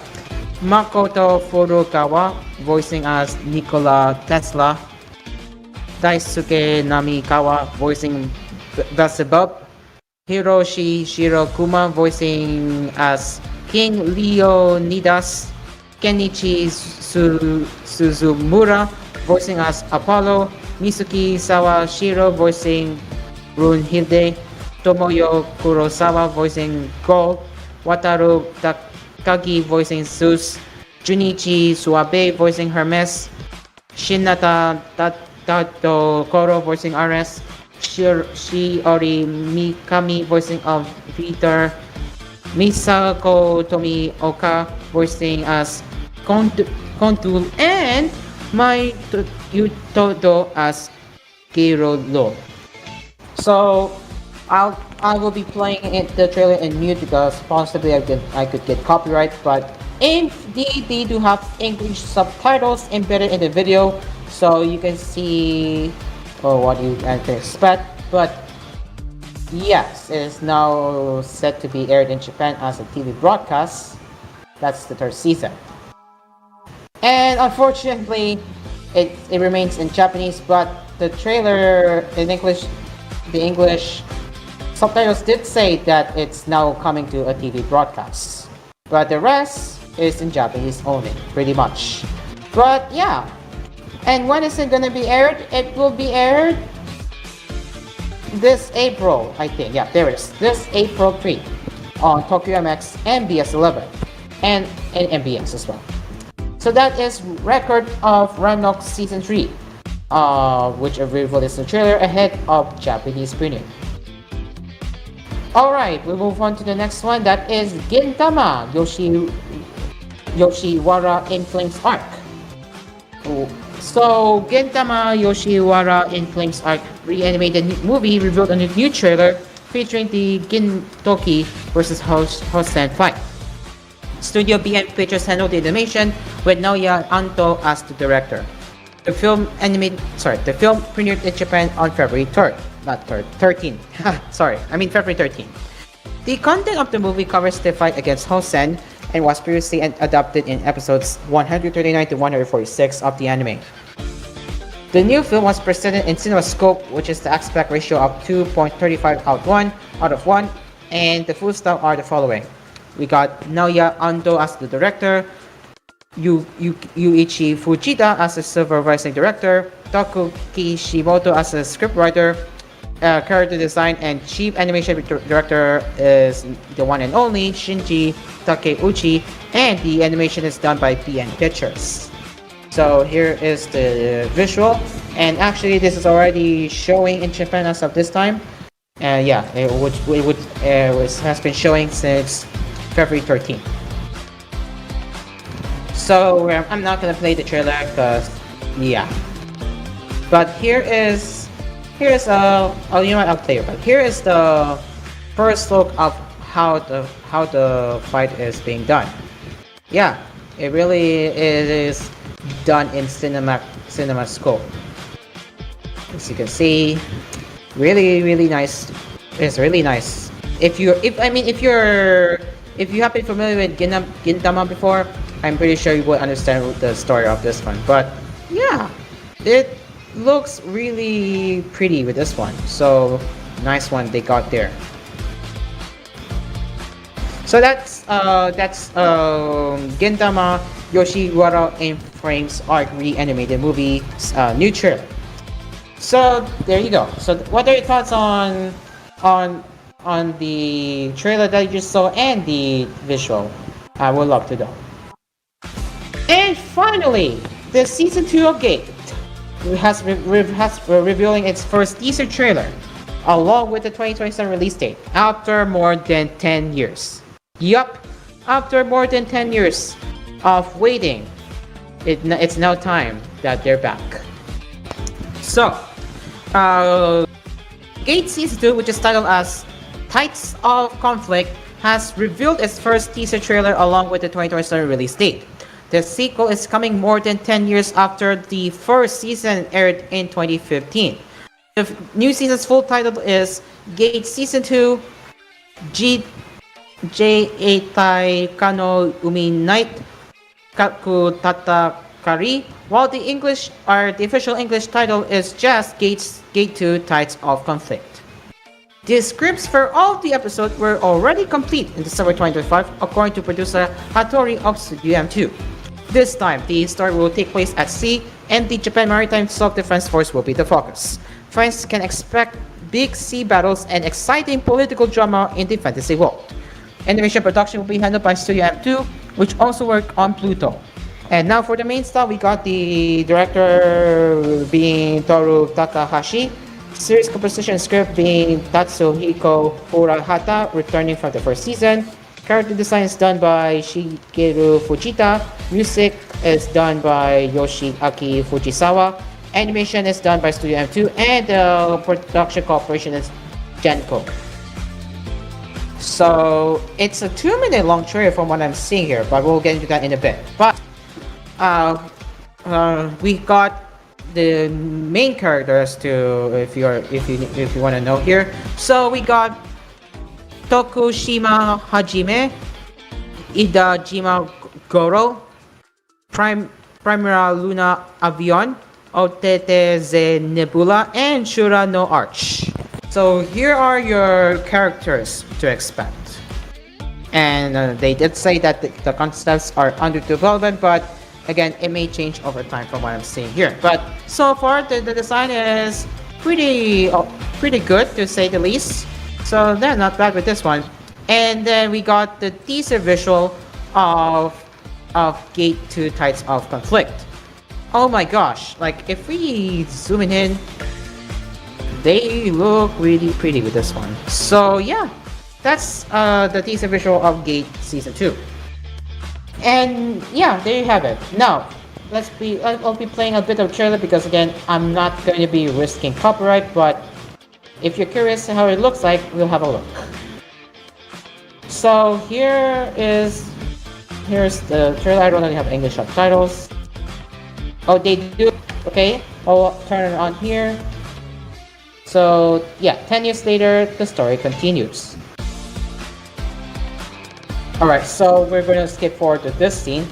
Makoto Furukawa voicing as Nikola Tesla, Daisuke Namikawa voicing Beelzebub, Hiroshi Shirokuma voicing as King Leonidas, Kenichi Suzumura voicing as Apollo, Misuki Sawashiro voicing Brunhilde, Tomoyo Kurosawa voicing Gold, Wataru Takagi voicing Zeus, Junichi Suabe voicing Hermes, Shinata Koro voicing Ares, Shiori Mikami voicing of Peter, Misako Tomioka voicing as Kontul, and Mai Yutodo as Kirolo. So I will be playing the trailer in mute because possibly I could get copyright, but indeed they do have English subtitles embedded in the video, so you can see what you can expect. But yes, it is now set to be aired in Japan as a TV broadcast. That's the third season. And unfortunately, it remains in Japanese, but the trailer in English, the English subtitles did say that it's now coming to a TV broadcast. But the rest is in Japanese only, pretty much. But yeah. And when is it gonna be aired? It will be aired this April, I think. Yeah, there it is. This April 3 on Tokyo MX and BS11 and MBS as well. So that is record of Rannoch Season 3, which released the trailer ahead of Japanese premiere. Alright, we move on to the next one. That is Gintama Yoshiwara in Flames Arc. So Gintama Yoshiwara in Flames Arc reanimated movie revealed a new trailer featuring the Gintoki vs. Hosen fight. Studio BM Pictures handled the animation with Naoya Anto as the director. The film premiered in Japan on February 3rd, not 3rd, 13. February 13. The content of the movie covers the fight against Hosen and was previously adapted in episodes 139 to 146 of the anime. The new film was presented in CinemaScope, which is the aspect ratio of 2.35 out of 1, and the full staff are the following. We got Naoya Ando as the director, Yuichi Fujita as the supervising director, Taku Kishimoto as the scriptwriter, character design and chief animation director is the one and only Shinji Takeuchi, and the animation is done by BM Pictures. So here is the visual, and actually this is already showing in Japan as of this time. It has been showing since February 13th. So I'm not gonna play the trailer because but I'll play it. But here is the first look of how the fight is being done. Yeah, it really is done in CinemaScope. As you can see, really nice. It's really nice. If you have been familiar with Gintama before, I'm pretty sure you would understand the story of this one. But yeah, it looks really pretty with this one. So nice one they got there. So that's Gintama Yoshiwara in Frames Arc reanimated movie new trailer. So there you go. So what are your thoughts on the trailer that you just saw and the visual? I would love to know. And finally, the season 2 of Gate has revealing its first teaser trailer, along with the 2027 release date after more than 10 years. Yup, after more than 10 years of waiting, it's now time that they're back. So, Gate Season 2, which is titled as Tides of Conflict, has revealed its first teaser trailer along with the 2027 release date. The sequel is coming more than 10 years after the first season aired in 2015. The new season's full title is Gate Season 2 J-Eitai Kano Umi Night Kaku Tatakari, while the official English title is just Gate 2 Tides of Conflict. The scripts for all the episodes were already complete in December 2025, according to producer Hattori of Studio M2. This time, the story will take place at sea, and the Japan Maritime Self-Defense Force will be the focus. Fans can expect big sea battles and exciting political drama in the fantasy world. Animation production will be handled by Studio M2, which also worked on Pluto. And now for the main star, we got the director being Toru Takahashi, series composition script being Tatsuhiko Urahata, returning from the first season. Character design is done by Shigeru Fujita. Music is done by Yoshiaki Fujisawa. Animation is done by Studio M2, and the production corporation is Genko. So it's a 2-minute long trailer from what I'm seeing here, but we'll get into that in a bit. But we got the main characters to if you want to know here. So we got Tokushima Hajime, Idajima Goro, Primera Luna Avion, Otete Ze Nebula, and Shura no Arch. So here are your characters to expect. And they did say that the concepts are under development, but again, it may change over time from what I'm seeing here. But so far, the design is pretty good to say the least. So they're not bad with this one. And then we got the teaser visual of Gate 2 Tides of Conflict. Oh my gosh, like if we zoom in, they look really pretty with this one. So yeah, that's the teaser visual of Gate Season 2. And yeah, there you have it. Now, I'll be playing a bit of trailer because again, I'm not going to be risking copyright, but if you're curious how it looks like, we'll have a look. So here's the trailer. I don't really have English subtitles. Oh, they do. Okay, I'll turn it on here. So yeah, 10 years later, the story continues. Alright, so we're going to skip forward to this scene.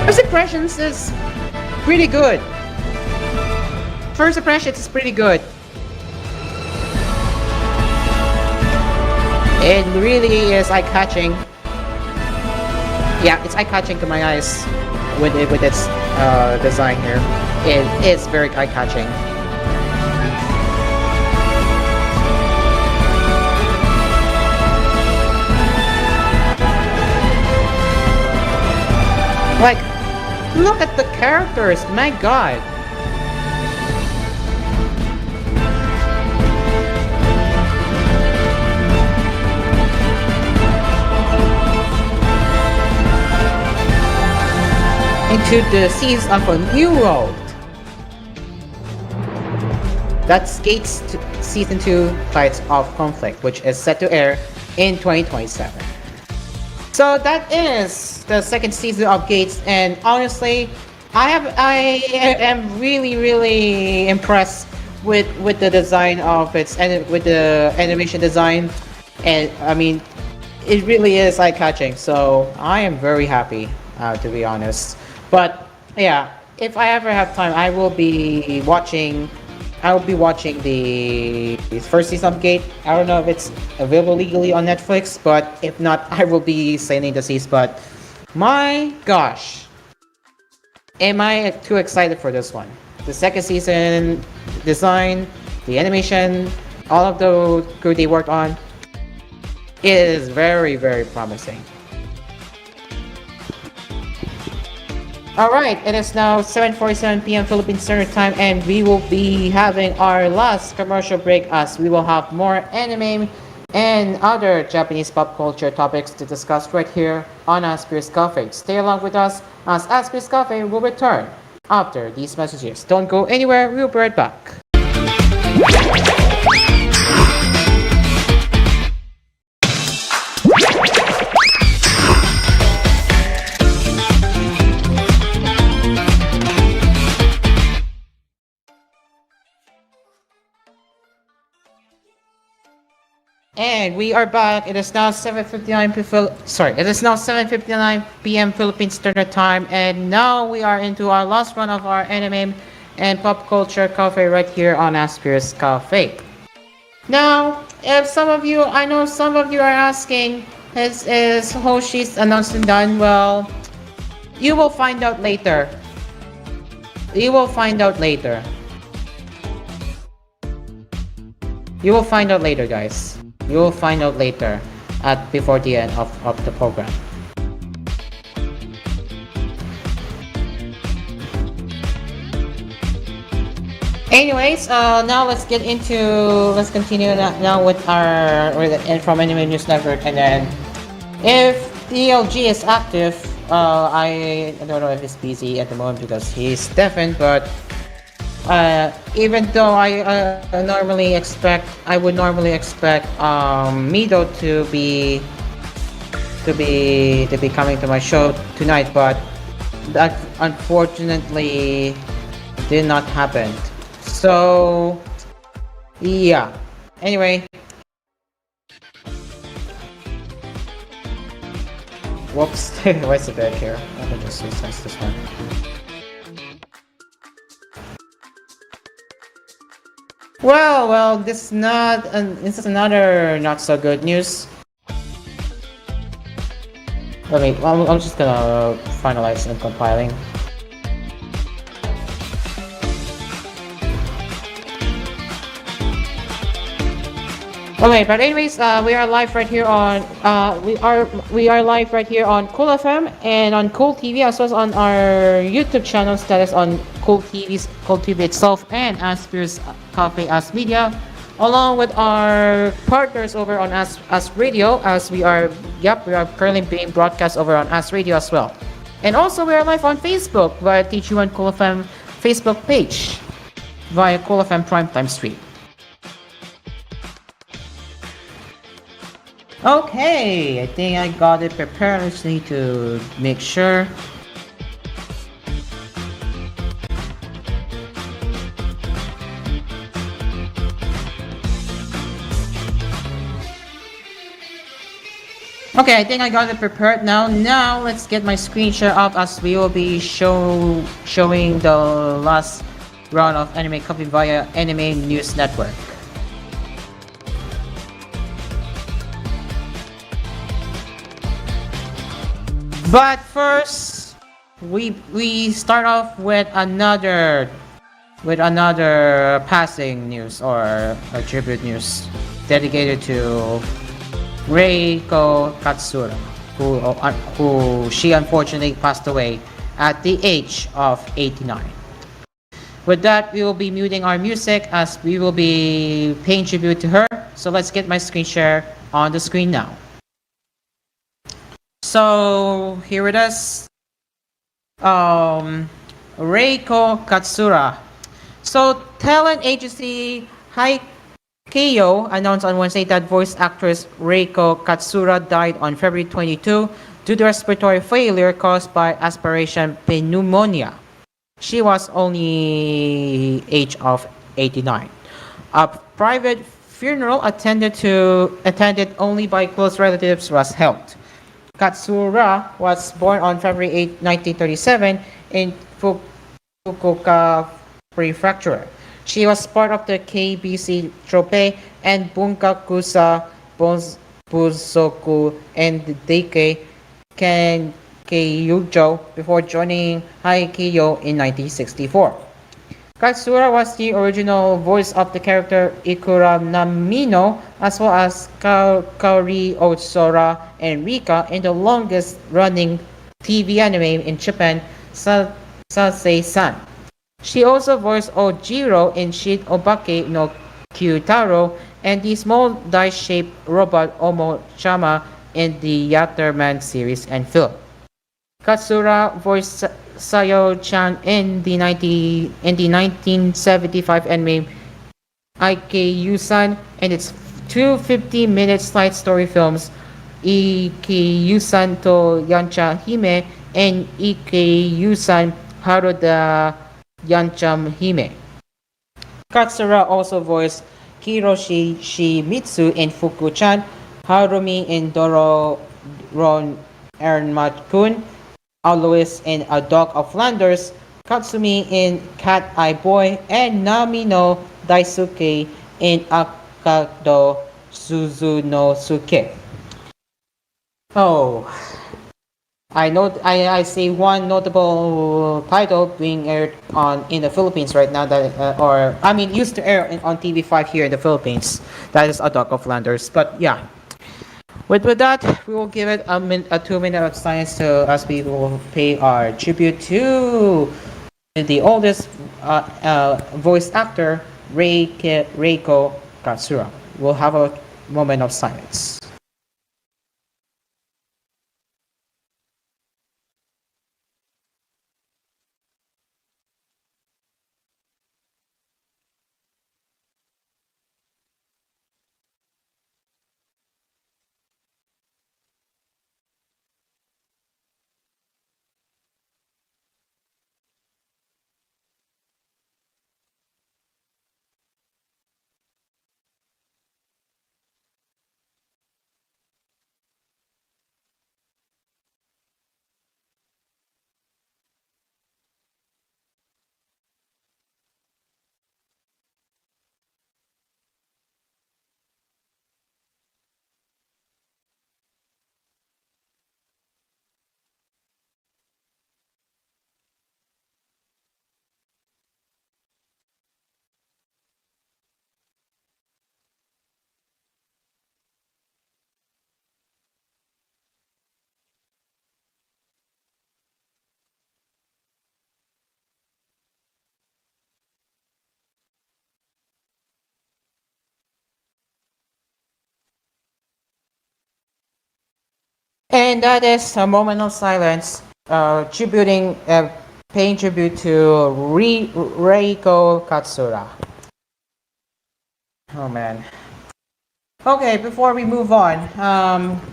First impressions is pretty good. First impressions is pretty good. It really is eye-catching. Yeah, it's eye-catching to my eyes with its design here. It is very eye-catching. Like, look at the characters, my god. Into the seas of a new world. That's Gates Season 2 Tides of Conflict, which is set to air in 2027. So that is the second season of Gates, and honestly, I am really impressed with the design of its and with the animation design, and I mean, it really is eye-catching. So I am very happy, to be honest. But yeah, if I ever have time, I will be watching the first season of Gate. I don't know if it's available legally on Netflix, but if not, I will be sailing the seas. But my gosh, am I too excited for this one? The second season design, the animation, all of the crew they worked on, it is very promising. Alright, it is now 7:47 p.m. Philippine Standard Time, and we will be having our last commercial break as we will have more anime and other Japanese pop culture topics to discuss right here on Asphere's Cafe. Stay along with us as Asphere's Cafe will return after these messages. Don't go anywhere, we'll be right back. And we are back. It is now 7:59 p.m. Philippine Standard Time, and now we are into our last run of our anime and pop culture cafe right here on Asphere's Cafe. Now, if I know some of you are asking, is Hoshi's announcement done? Well, you will find out later. You will find out later. You will find out later, guys. You will find out later before the end of the program. Anyways, now let's continue now with our from Anime News Network, and then if DLG is active, I don't know if he's busy at the moment because he's deafened, but even though I would normally expect Mido to be coming to my show tonight, but that unfortunately did not happen. So yeah. Anyway, whoops. What's the back here? I can just resize this one. Well, this is another not so good news. I'm just gonna finalize and compiling. Okay, but anyways, we are live right here on we are live right here on Cool FM and on Cool TV as well as on our YouTube channels that is on Cool TV itself and Asphere's Cafe AspMedia, along with our partners over on As Radio as we are currently being broadcast over on As Radio as well, and also we are live on Facebook via TGON Cool FM Facebook page via Cool FM Primetime Stream. Okay, I think I got it prepared. I just need to make sure. Okay, I think I got it prepared now. Now let's get my screen share up as we will be showing the last round of anime coverage via Anime News Network. But first, we start off with another passing news or a tribute news dedicated to Reiko Katsura, who she unfortunately passed away at the age of 89. With that, we will be muting our music as we will be paying tribute to her. So let's get my screen share on the screen now. So here it is. Reiko Katsura. So talent agency Haikyo announced on Wednesday that voice actress Reiko Katsura died on February 22 due to respiratory failure caused by aspiration pneumonia. She was only age of 89. A private funeral attended only by close relatives was held. Katsura was born on February 8, 1937 in Fukuoka Prefecture. She was part of the KBC Trope and Bunkakusa Busoku and Deike Kenkeiyujo before joining Haikyuu in 1964. Katsura was the original voice of the character Ikura Namino, as well as Kaori Otsora and Rika in the longest-running TV anime in Japan, Sasei-san. She also voiced Ojiro in Shin Obake no Kyutaro and the small dice-shaped robot Omo-chama in the Yatterman series and film. Katsura voiced Sayo-chan in the 1975 anime Ikeyusan and its two 50-minute side story films Ikeyusan to Yancha Hime and Ikeyusan Haru da Yancham Hime. Katsura also voiced Kiroshi Shimitsu in Fuku-chan, Harumi in Doro Ron Ernmat-kun, Alois in A Dog of Flanders, Katsumi in Cat Eye Boy, and Nami no Daisuke in Akado Suzunosuke. Oh, I see one notable title being aired in the Philippines right now used to air on TV5 here in the Philippines. That is A Dog of Flanders. But yeah, with that, we will give it a 2 minute of silence as we will pay our tribute to the oldest voice actor, Reiko Katsura. We'll have a moment of silence. And that is a moment of silence, paying tribute to Reiko Katsura. Oh man. Okay, before we move on,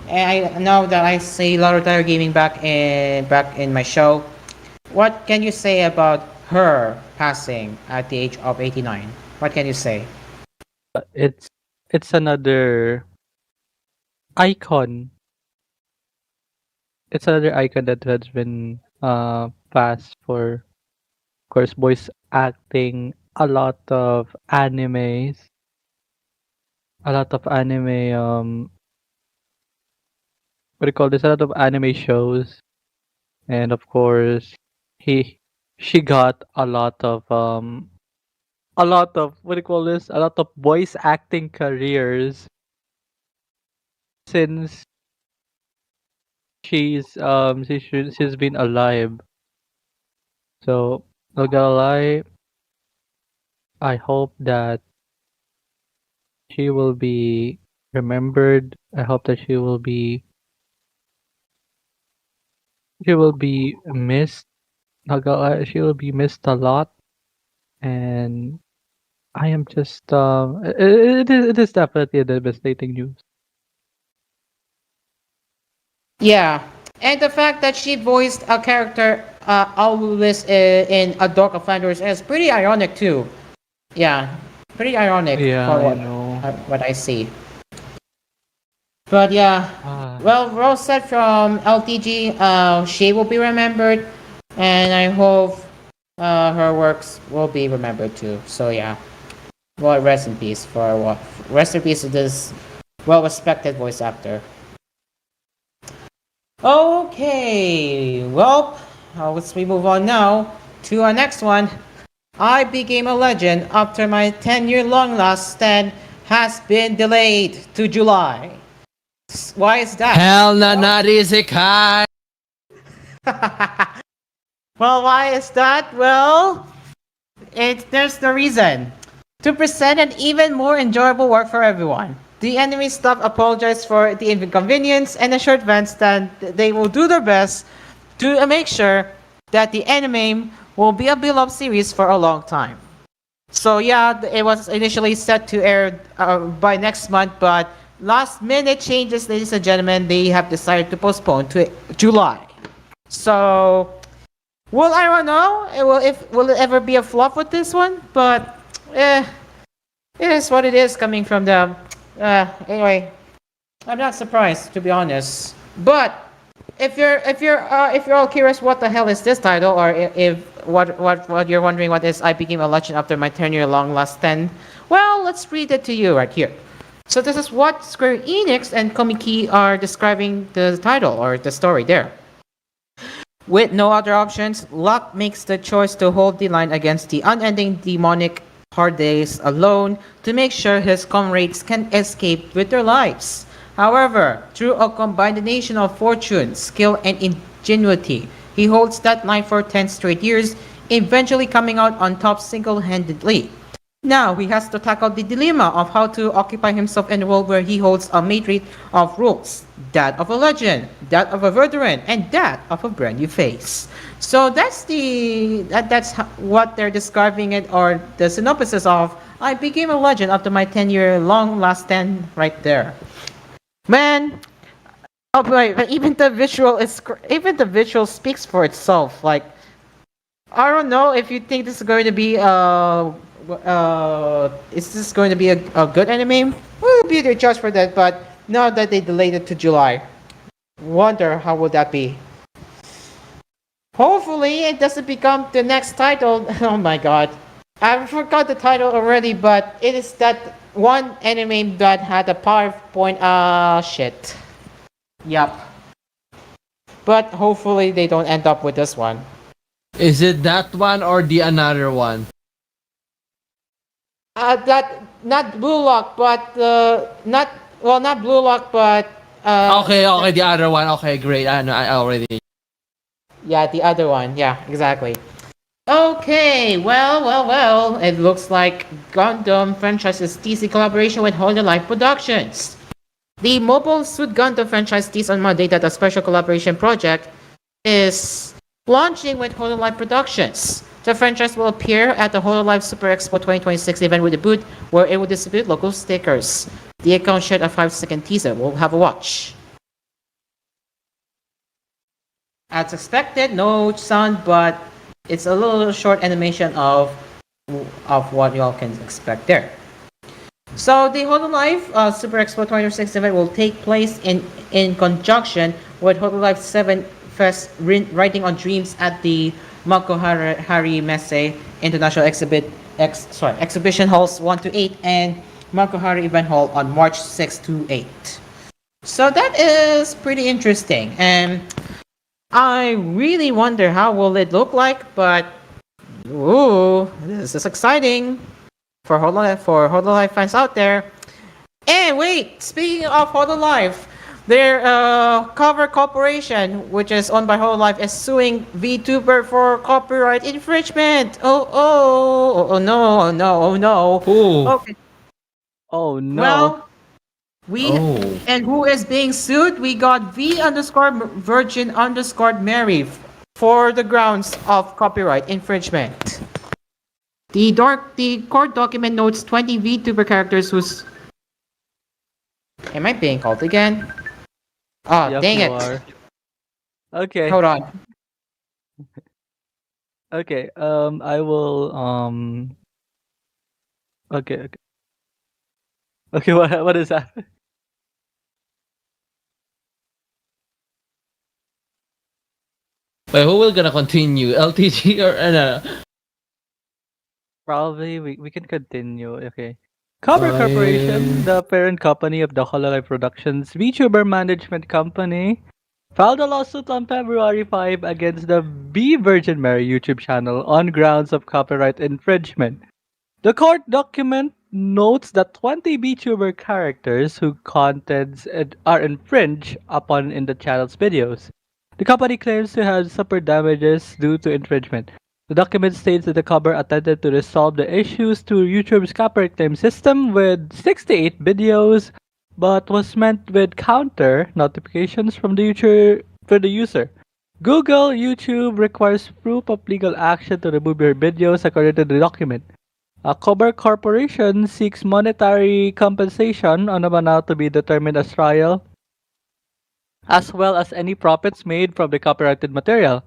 I know that I see Lautaro Gaming back in my show. What can you say about her passing at the age of 89? What can you say? It's another icon. It's another icon that has been passed for, of course, voice acting a lot of animes, a lot of anime what do you call this? A lot of anime shows, and of course, he she got a lot of what do you call this? A lot of voice acting careers since she's been alive. So not gonna lie, I hope that she will be remembered. I hope that she will be missed. Not gonna lie, she will be missed a lot, and I am just it is definitely a devastating news. Yeah, and the fact that she voiced a character always in A Dog of Flanders is pretty ironic too. Yeah, pretty ironic Yeah, for I know. what I see. But yeah, Ah, well, Rose said from LTG, she will be remembered, and I hope her works will be remembered too. So yeah, well, rest in peace for what? Rest in peace to this well-respected voice actor. Okay, well, let's we move on now to our next one. I became a legend after my 10-year long last stand has been delayed to July. Why is that? Hell na narisekai. Well, why is that? Well, there's the reason. To present an even more enjoyable work for everyone. The enemy staff apologized for the inconvenience and assured fans that they will do their best to make sure that the anime will be a beloved series for a long time. So yeah, it was initially set to air by next month, but last minute changes, ladies and gentlemen, they have decided to postpone to July. So, well, I don't know. Will it ever be a flop with this one? But it is what it is coming from them. Anyway, I'm not surprised to be honest. But if you're all curious, what the hell is this title, or if what you're wondering, what is I became a legend after my 10-year long last 10? Well, let's read it to you right here. So this is what Square Enix and Komiki are describing the title or the story there. With no other options, Locke makes the choice to hold the line against the unending demonic hard days alone to make sure his comrades can escape with their lives. However, through a combination of fortune, skill, and ingenuity, he holds that line for 10 straight years, eventually coming out on top single-handedly. Now he has to tackle the dilemma of how to occupy himself in a world where he holds a matrix of roles, that of a legend, that of a veteran, and that of a brand new face. So what they're describing it, or the synopsis of I became a legend after my 10-year long last stand right there. Man, oh boy, but even the visual speaks for itself. Like, I don't know if you think this is going to be is this going to be a good anime? We'll be the judge for that, but now that they delayed it to July, wonder how would that be. Hopefully it doesn't become the next title. Oh my god. I forgot the title already, but it is that one anime that had a PowerPoint shit. Yup. But hopefully they don't end up with this one. Is it that one or the another one? That not Blue Lock, but not Blue Lock, but Okay, the other one. Okay, great. I know. I already. yeah, the other one. Yeah, exactly. Okay, well. It looks like Gundam franchise's DC collaboration with Hollow Life Productions. The mobile suit Gundam franchise teased on Monday that a special collaboration project is launching with Hololive Productions. The franchise will appear at the Hololive Super Expo 2026 event with a booth where it will distribute local stickers. The account shared a 5-second teaser. We'll have a watch. As expected, no sound, but it's a little short animation of what y'all can expect there. So the Hololive Super Expo 2026 event will take place in conjunction with Hololive 7 Fest Writing on Dreams at the Makohari Messe International Exhibition Halls 1 to 8 and Makohari Event Hall on March 6 to 8. So that is pretty interesting, and I really wonder how will it look like, but ooh, this is exciting for Hololive fans out there. And wait, speaking of Hololive, their cover corporation, which is owned by Hololive, is suing VTuber for copyright infringement. Oh no, oh no, oh no. Ooh. Okay, Oh no. well, we Oh. and who is being sued? We got V underscore Virgin underscore Mary for the grounds of copyright infringement. The court document notes 20 VTuber characters whose. Am I being called again? Oh, Yep, dang you it. are. Okay. Hold on. Okay. I will. Okay. Okay. Okay. What is that? Wait, who will gonna continue? LTG or Probably we can continue. Okay. Cover Corporation, the parent company of the Hololive Productions VTuber management company, filed a lawsuit on February 5 against the Be Virgin Mary YouTube channel on grounds of copyright infringement. The court document notes that 20 VTuber characters whose contents are infringed upon in the channel's videos. The company claims to have suffered damages due to infringement. The document states that the cover attempted to resolve the issues through YouTube's copyright claim system with 68 videos, but was met with counter notifications from the user. Google YouTube requires proof of legal action to remove your videos according to the document. A Cover Corporation seeks monetary compensation on amount to be determined as trial, as well as any profits made from the copyrighted material.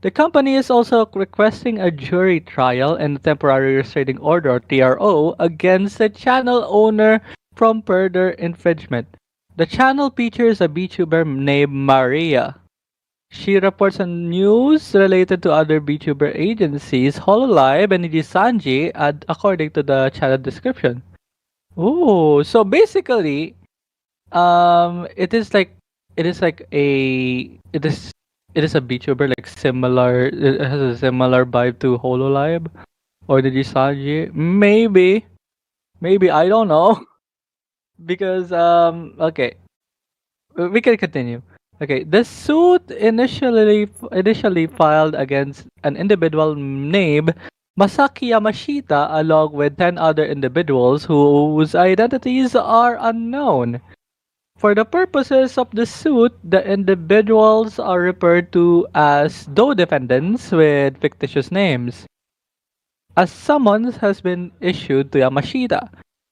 The company is also requesting a jury trial and a temporary restraining order or TRO against the channel owner from further infringement. The channel features a VTuber named Maria. She reports on news related to other VTuber agencies, Hololive and Nijisanji, according to the channel description. Ooh, so basically, it is like a it is a VTuber like similar. It has a similar vibe to Hololive or Nijisanji. Maybe I don't know because okay, we can continue. Okay, the suit initially filed against an individual named Masaki Yamashita along with 10 other individuals whose identities are unknown. For the purposes of the suit, the individuals are referred to as DO defendants with fictitious names. A summons has been issued to Yamashita.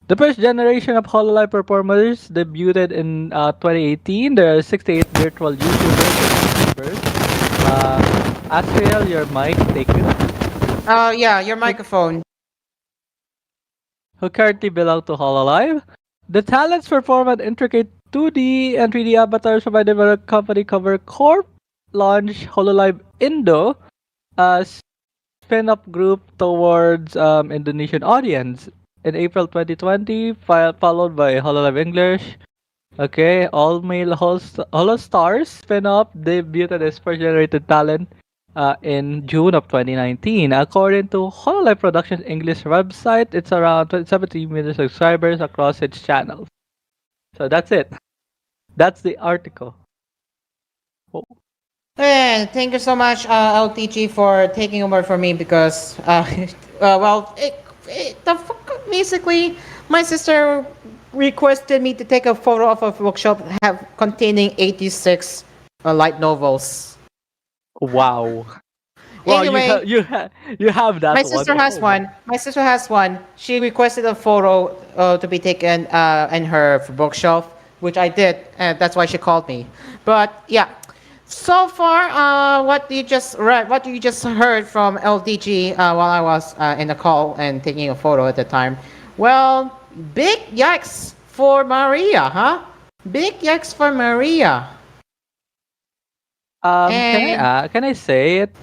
The first generation of Hololive performers debuted in 2018. There are 68 virtual YouTubers. Asphere, your mic, take it. Yeah, your microphone. Who currently belong to Hololive. The talents perform an intricate 2D and 3D avatars provided by the company Cover Corp. Launched Hololive Indo, a spin-off group towards Indonesian audience in April 2020, followed by Hololive English. Okay, all male Holo Stars spin-off debuted as first-generated talent in June of 2019. According to Hololive Productions English website, it's around 17 million subscribers across its channels. So that's it. That's the article. Oh. Thank you so much, LTG, for taking over for me because, basically, my sister requested me to take a photo of a bookshelf containing 86 light novels. Wow. Wow, Anyway, you have my that one. sister has Oh my. one. My sister has one. She requested a photo to be taken in her bookshelf, which I did. And that's why she called me. But yeah, so far, what you just read, what you just heard from LDG while I was in the call and taking a photo at the time. Well, big yikes for Maria, huh? Big yikes for Maria. And Can I say it?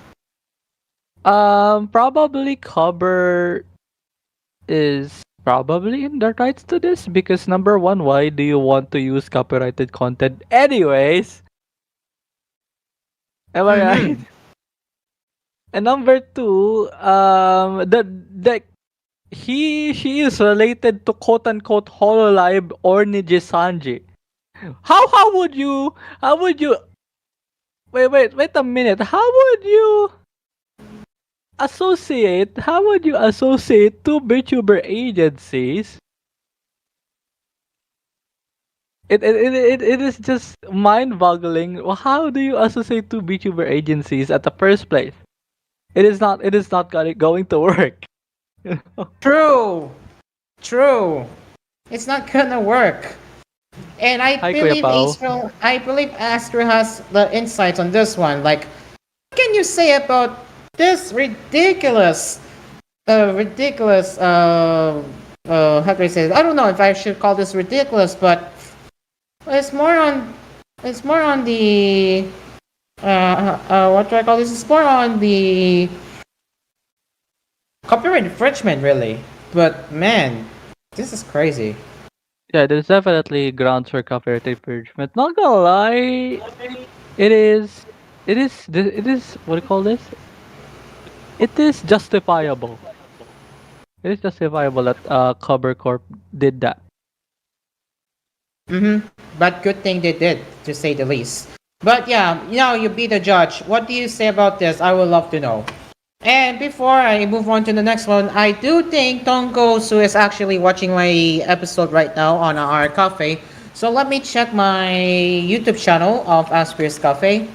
Probably cover is probably in the rights to this because number one, why do you want to use copyrighted content anyways? Am I right? And number two, the she is related to quote unquote Hololive or Nijisanji. How would you wait a minute. How would you associate two VTuber agencies? It is just mind-boggling. How do you associate two VTuber agencies at the first place? It is not going to work. You know? true, true. It's not gonna work. And Hi Kuya Pao. I believe Astro has the insights on this one. Like, what can you say about this ridiculous, how do I say it? I don't know if I should call this ridiculous, but it's more on, it's more on the, what do I call this? It's more on the copyright infringement, really. But man, this is crazy. Yeah, there's definitely grounds for copyright infringement. Not gonna lie, it is it is what do you call this? It is justifiable. It is justifiable that Cover Corp did that. But good thing they did, to say the least. But yeah, now you be the judge. What do you say about this? I would love to know. And before I move on to the next one, I do think Tongo Su is actually watching my episode right now on our cafe. So let me check my YouTube channel of Asphere's Cafe.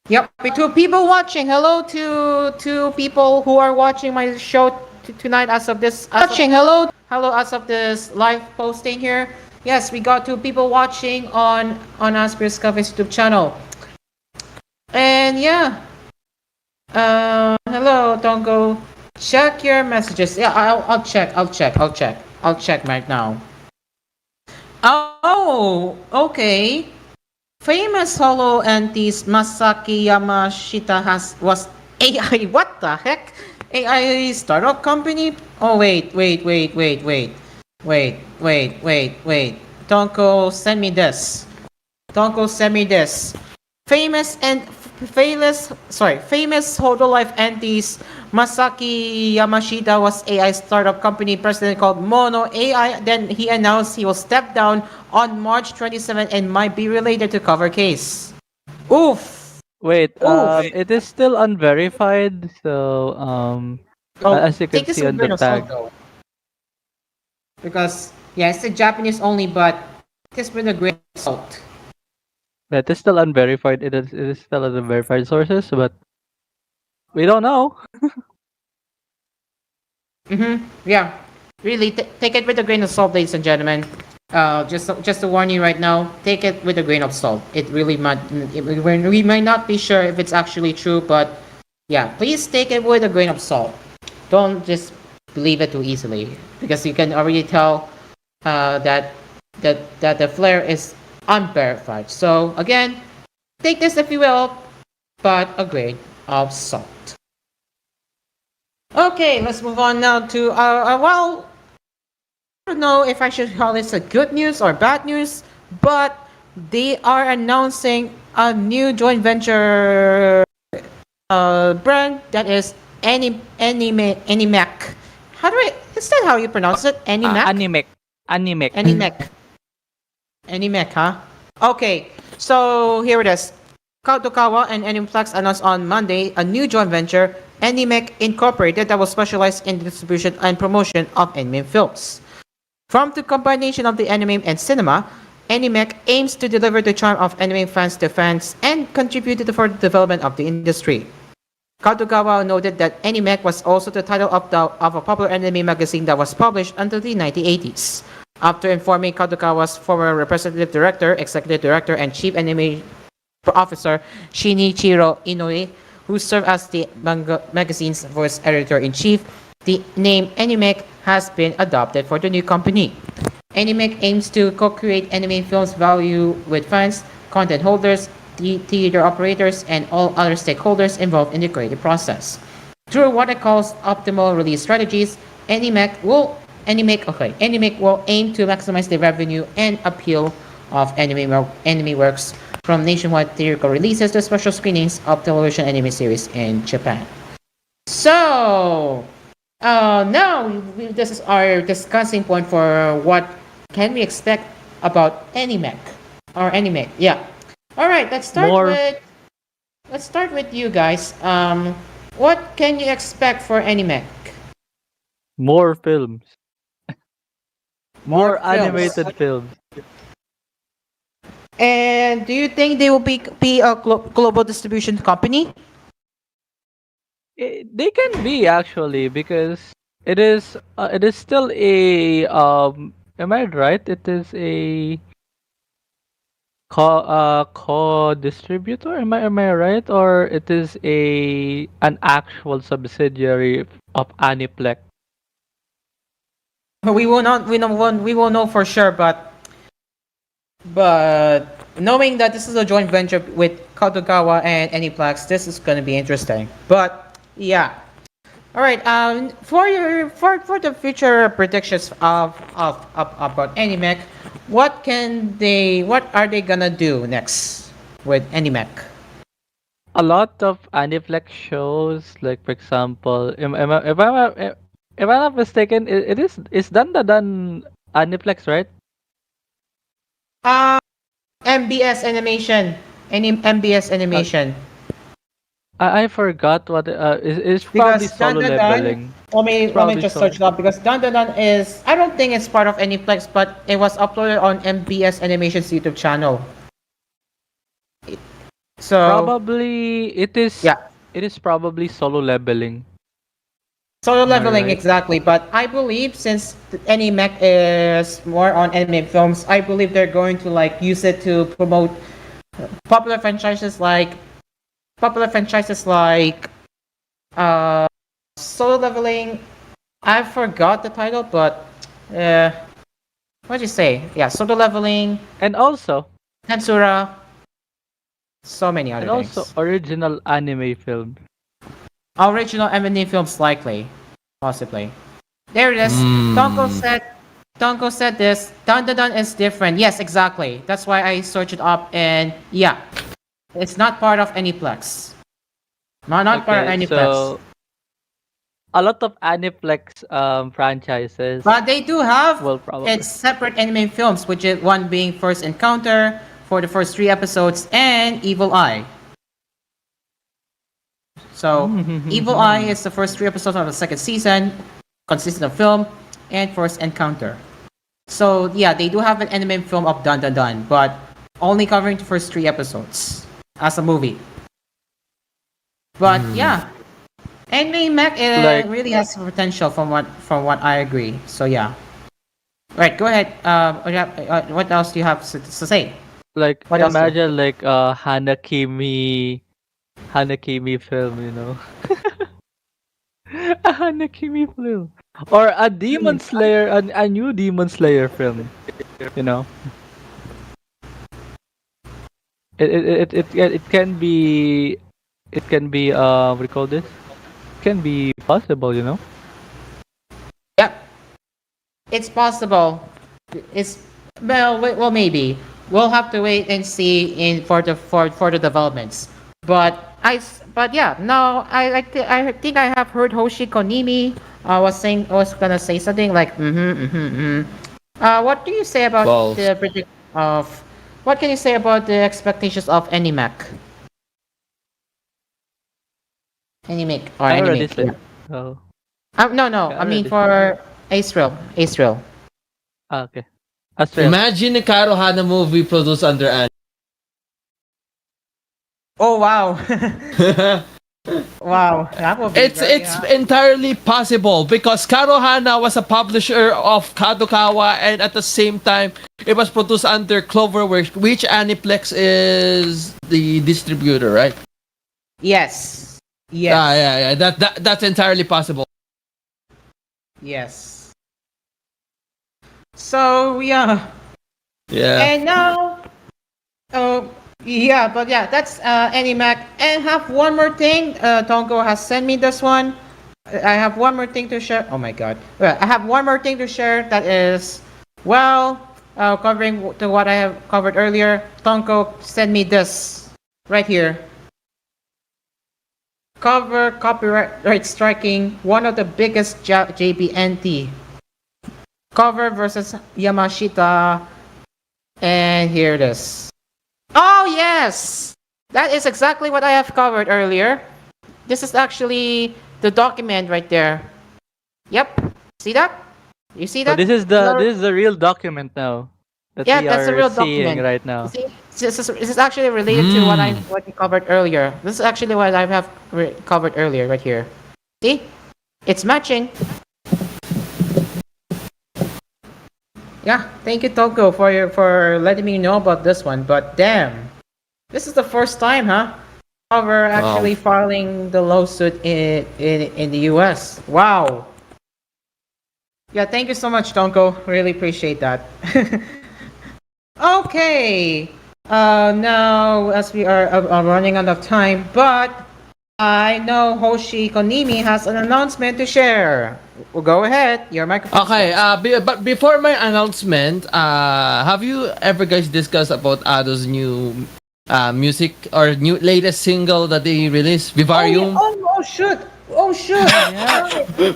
Yep, two people watching. Hello to people who are watching my show tonight as of this. Watching. Hello as of this live posting here. Yes, we got two people watching on Asphere's Cafe's YouTube channel. And yeah, hello Tongo. Check your messages. Yeah, I'll check. I'll check right now. Oh, okay. Famous holo antis Masaki Yamashita was AI. What the heck? AI startup company? Oh wait. Tonko, send me this. Famous Hololive antis Masaki Yamashita was AI startup company president called Mono AI. Then he announced he will step down on March 27 and might be related to cover case. Oof. Wait, Oof. it is still unverified, so Oh, as you can take this see with a on the grain of salt tag. though. Because yeah, it's a Japanese only, but this with a grain of salt. It is still unverified. It is still unverified sources, but we don't know. Yeah, really, take it with a grain of salt, ladies and gentlemen. Just to warn you right now, take it with a grain of salt. We might not be sure if it's actually true, but yeah, please take it with a grain of salt. Don't just believe it too easily because you can already tell that the flare is unverified. So again, take this if you will, but a grain of salt. Okay, let's move on now to well, I don't know if I should call this a good news or bad news, but they are announcing a new joint venture brand that is Animec. Is that how you pronounce it? Animec? Animec. Animec. Animec, huh? Okay, so here it is. Kautokawa and Animeplex announced on Monday a new joint venture Animec Incorporated that was specialized in the distribution and promotion of anime films. From the combination of the anime and cinema, Animec aims to deliver the charm of anime fans to fans and contribute to the further development of the industry. Kadokawa noted that Animec was also the title of a popular anime magazine that was published until the 1980s. After informing Kadokawa's former representative director, executive director, and chief anime officer Shinichiro Inoue, who served as the magazine's voice editor-in-chief, the name Animec has been adopted for the new company. Animec aims to co-create anime films value with fans, content holders, theater operators, and all other stakeholders involved in the creative process. Through what it calls optimal release strategies, Animec will aim to maximize the revenue and appeal of anime works, from nationwide theatrical releases to special screenings of television anime series in Japan. So, now this is our discussing point for what can we expect about Animec or Animec. Yeah. All right. Let's start with you guys. What can you expect for Animec? More films. More films. animated films. And do you think they will be a global distribution company? They can be actually because it is still a am I right? It is a co distributor. Am I right? Or it is an actual subsidiary of Aniplex. We will not. We will know for sure, but knowing that this is a joint venture with Kadokawa and Aniplex, this is gonna be interesting. But yeah. All right. For the future predictions of about Animec, what are they gonna do next with Animec? A lot of Aniplex shows, like for example, if I'm not mistaken, is Dandadan Aniplex, right? MBS animation. MBS animation. I forgot what is probably Because solo leveling. Let me just search it up because Dandadan is, I don't think it's part of Aniplex, but it was uploaded on MBS Animation's YouTube channel. So Probably it is. yeah, It is probably solo leveling. solo Am I leveling right? exactly. But I believe since Animec is more on anime films, I believe they're going to like use it to promote popular franchises like uh solo leveling. I forgot the title, but what did you say? Yeah, solo leveling, And also, Tensura, so many other and also things. original anime film. Original anime films likely, possibly. There it is. Tonko said this. Dun Dun Dun is different. Yes, exactly. That's why I searched it up, and yeah, it's not part of Aniplex. Not part of Okay, Aniplex. so a lot of Aniplex franchises But they do have will probably. its separate anime films, which is one being First Encounter for the first 3 episodes and Evil Eye. So Evil Eye is the first 3 episodes of the second season, consistent of film and First Encounter. So yeah, they do have an anime film of Dun Dun Dun, but only covering the first 3 episodes as a movie. But yeah, Anime Mac Like really has potential from what I agree. So yeah. Right, go ahead. What else do you have to say? like What else? imagine like a Hanakimi film, you know. A Hanakimi film. Or a Demon Slayer, a new Demon Slayer film, you know. It can be what do you call this? It can be possible, you know. Yep, it's possible. It's well, maybe we'll have to wait and see in for the developments. But yeah, no, I think I have heard Hoshi Konimi was gonna say something like what do you say about Well, the predict of what can you say about the expectations of Animac? Animic or I already Animic. said. Oh, No. I I mean already said. for Israel. Okay. Astral. Imagine a Karo Hana movie produced under an. Oh wow. Wow, that would be very It's entirely possible because Karo Hana was a publisher of Kadokawa, and at the same time it was produced under Cloverworks, which Aniplex is the distributor, right? Yes. Yeah. That's entirely possible. Yes. So yeah. Yeah. And now, that's Animac. And have one more thing. Tonko has sent me this one. I have one more thing to share. Oh my god. Well, I have one more thing to share that is, covering to what I have covered earlier. Tonko sent me this right here. Cover copyright striking, one of the biggest JBNT. Cover versus Yamashita. And here it is. Oh, yes! That is exactly what I have covered earlier. This is actually the document right there. Yep. See that? You see So that? this is the real document now that Yeah, we that's the are real seeing document. right You now. see, this is actually related to what we covered earlier. This is actually what I have covered earlier right here. See? It's matching. Yeah, thank you Toko for letting me know about this one. But damn, this is the first time, huh? Cover actually filing the lawsuit in the U.S. Wow. Yeah, thank you so much, Tonko. Really appreciate that. Okay. Now as we are running out of time, but I know Hoshi Konimi has an announcement to share. Well, go ahead. Your microphone. Okay, but before my announcement, have you ever guys discussed about Ado's new music or new latest single that they released, Vivarium? Oh shoot.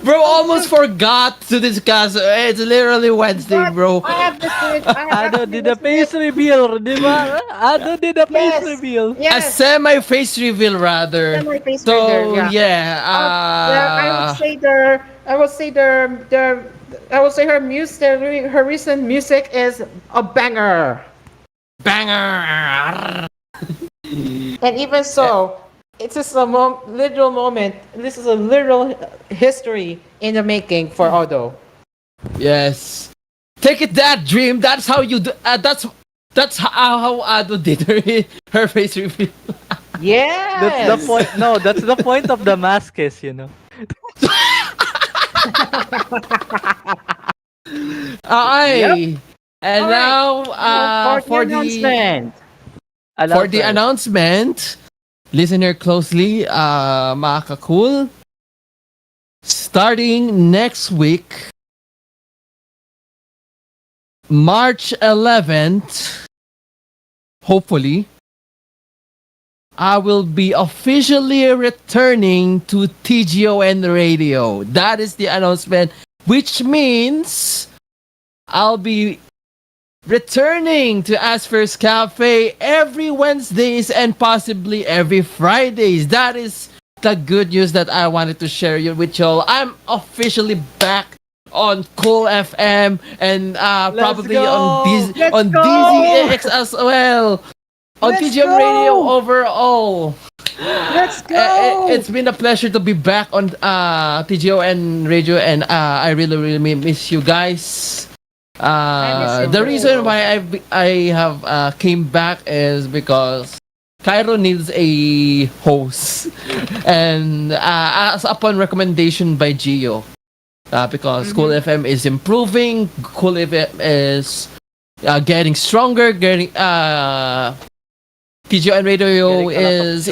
Bro, almost forgot to discuss. It's literally Wednesday, bro. I have listened. Ado did a face reveal, di ba? Ado did a face Yes. reveal. A Yes. semi-face reveal, rather. Semi-face So reveal, yeah. I would say her music, her recent music is a banger. Banger. And even so, it's just a literal moment. This is a literal history in the making for Odo. Yes. Take it that dream. That's how you do. That's how Ado did her face reveal. Yes. That's the point. No, that's the point of the mask is, you know. Okay. And All right. now For the announcement. for the announcement, listen here closely, mga kakul. Starting next week, March 11th, hopefully, I will be officially returning to TGON Radio. That is the announcement, which means I'll be returning to Asphere's Cafe every Wednesdays and possibly every Fridays. That is the good news that I wanted to share with y'all. I'm officially back on Cool FM and probably go! on DZX as well. On Let's TGM go! Radio overall. Let's go. It's been a pleasure to be back on TGON Radio, and I really miss you guys. miss you The too. reason why I have came back is because Cairo needs a host, and as upon recommendation by Gio, because Cool FM is improving, Cool FM is getting stronger, TGON Radio is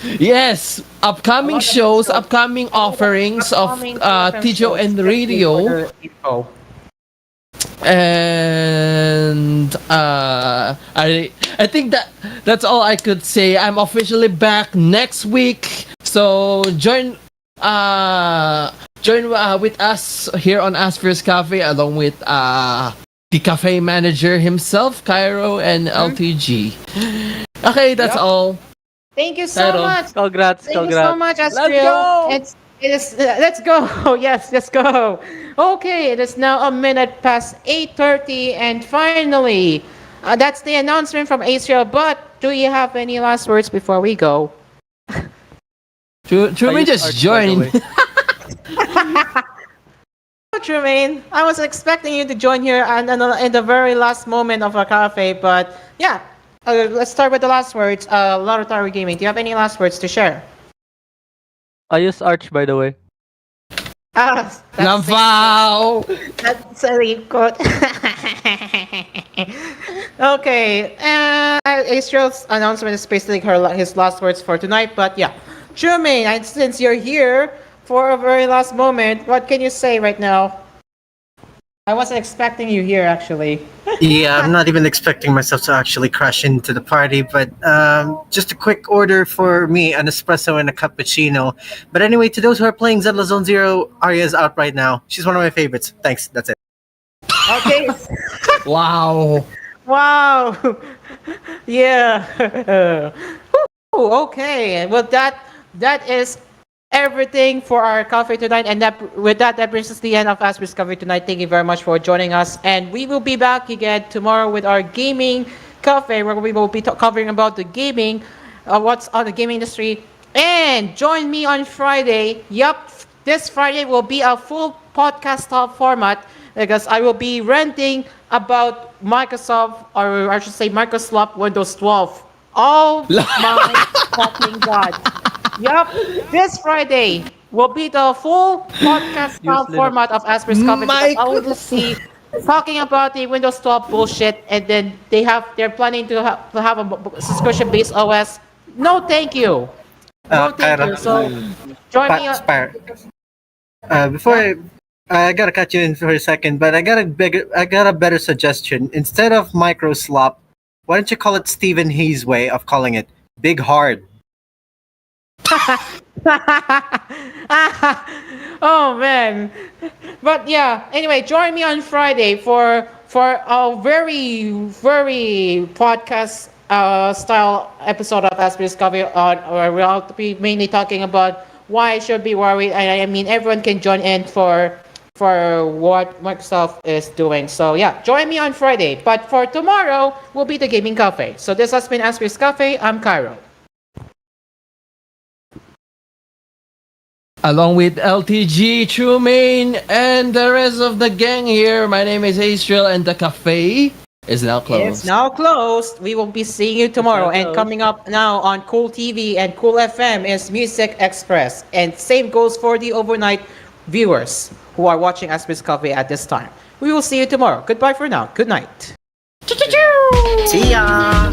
yes, upcoming shows, upcoming offerings of TGON Radio. And I think that's all I could say. I'm officially back next week, so join with us here on Asphere's Cafe along with the cafe manager himself, Cairo, and LTG. Okay, that's all. Thank you so Title. much. Congrats, Thank you so congrats. much, Let's Asphere. go! It is. Let's go. Yes, let's go. Okay, it is now a minute past 8:30, and finally, that's the announcement from Asphere. But do you have any last words before we go? Should I we use just art, by the join? way. Oh, Tremaine, I was expecting you to join here in the very last moment of our cafe, but yeah. Let's start with the last words. Lautaro Gaming, do you have any last words to share? I use Arch, by the way. Ah, Wow! that's very good. Okay, Israel's announcement is basically his last words for tonight, but yeah. Tremaine, and since you're here for a very last moment, what can you say right now? I wasn't expecting you here, actually. Yeah, I'm not even expecting myself to actually crash into the party, but just a quick order for me, an espresso and a cappuccino. But anyway, to those who are playing Zelda Zone Zero, Arya's out right now. She's one of my favorites. Thanks, that's it. Okay. Wow! Wow. Yeah. Ooh, okay. Well, that is everything for our coffee tonight, and that brings us to the end of Asphere's coffee tonight. Thank you very much for joining us, and we will be back again tomorrow with our gaming cafe, where we will be covering about the gaming, what's on the gaming industry. And join me on Friday. Yup, this Friday will be a full podcast style format because I will be ranting about Microsoft, or I should say Microsoft Windows 12. Oh my fucking god. Yup, this Friday will be the full podcast style Linux. format of Asphere's Coffee, because I will just see talking about the Windows 12 bullshit, and then they're planning to have a subscription based OS. No, thank you. No, thank you. So join me on. Spire. I gotta cut you in for a second, but I got a better suggestion. Instead of micro slop, why don't you call it Stephen He's way of calling it Big Hard? Oh man, but yeah, anyway, join me on Friday for a very podcast style episode of Aspire Discovery, where we'll be mainly talking about why I should be worried, and I mean everyone can join in for what Microsoft is doing. So yeah, join me on Friday, but for tomorrow will be the gaming cafe. So this has been Aspire's Cafe. I'm Cairo. Along with LTG, Tremaine, and the rest of the gang here, my name is Astral, and the cafe is now closed. It's now closed. We will be seeing you tomorrow. now And closed. coming up now on Cool TV and Cool FM is Music Express. And same goes for the overnight viewers who are watching Aspir's Coffee at this time. We will see you tomorrow. Goodbye for now. Good night. See ya!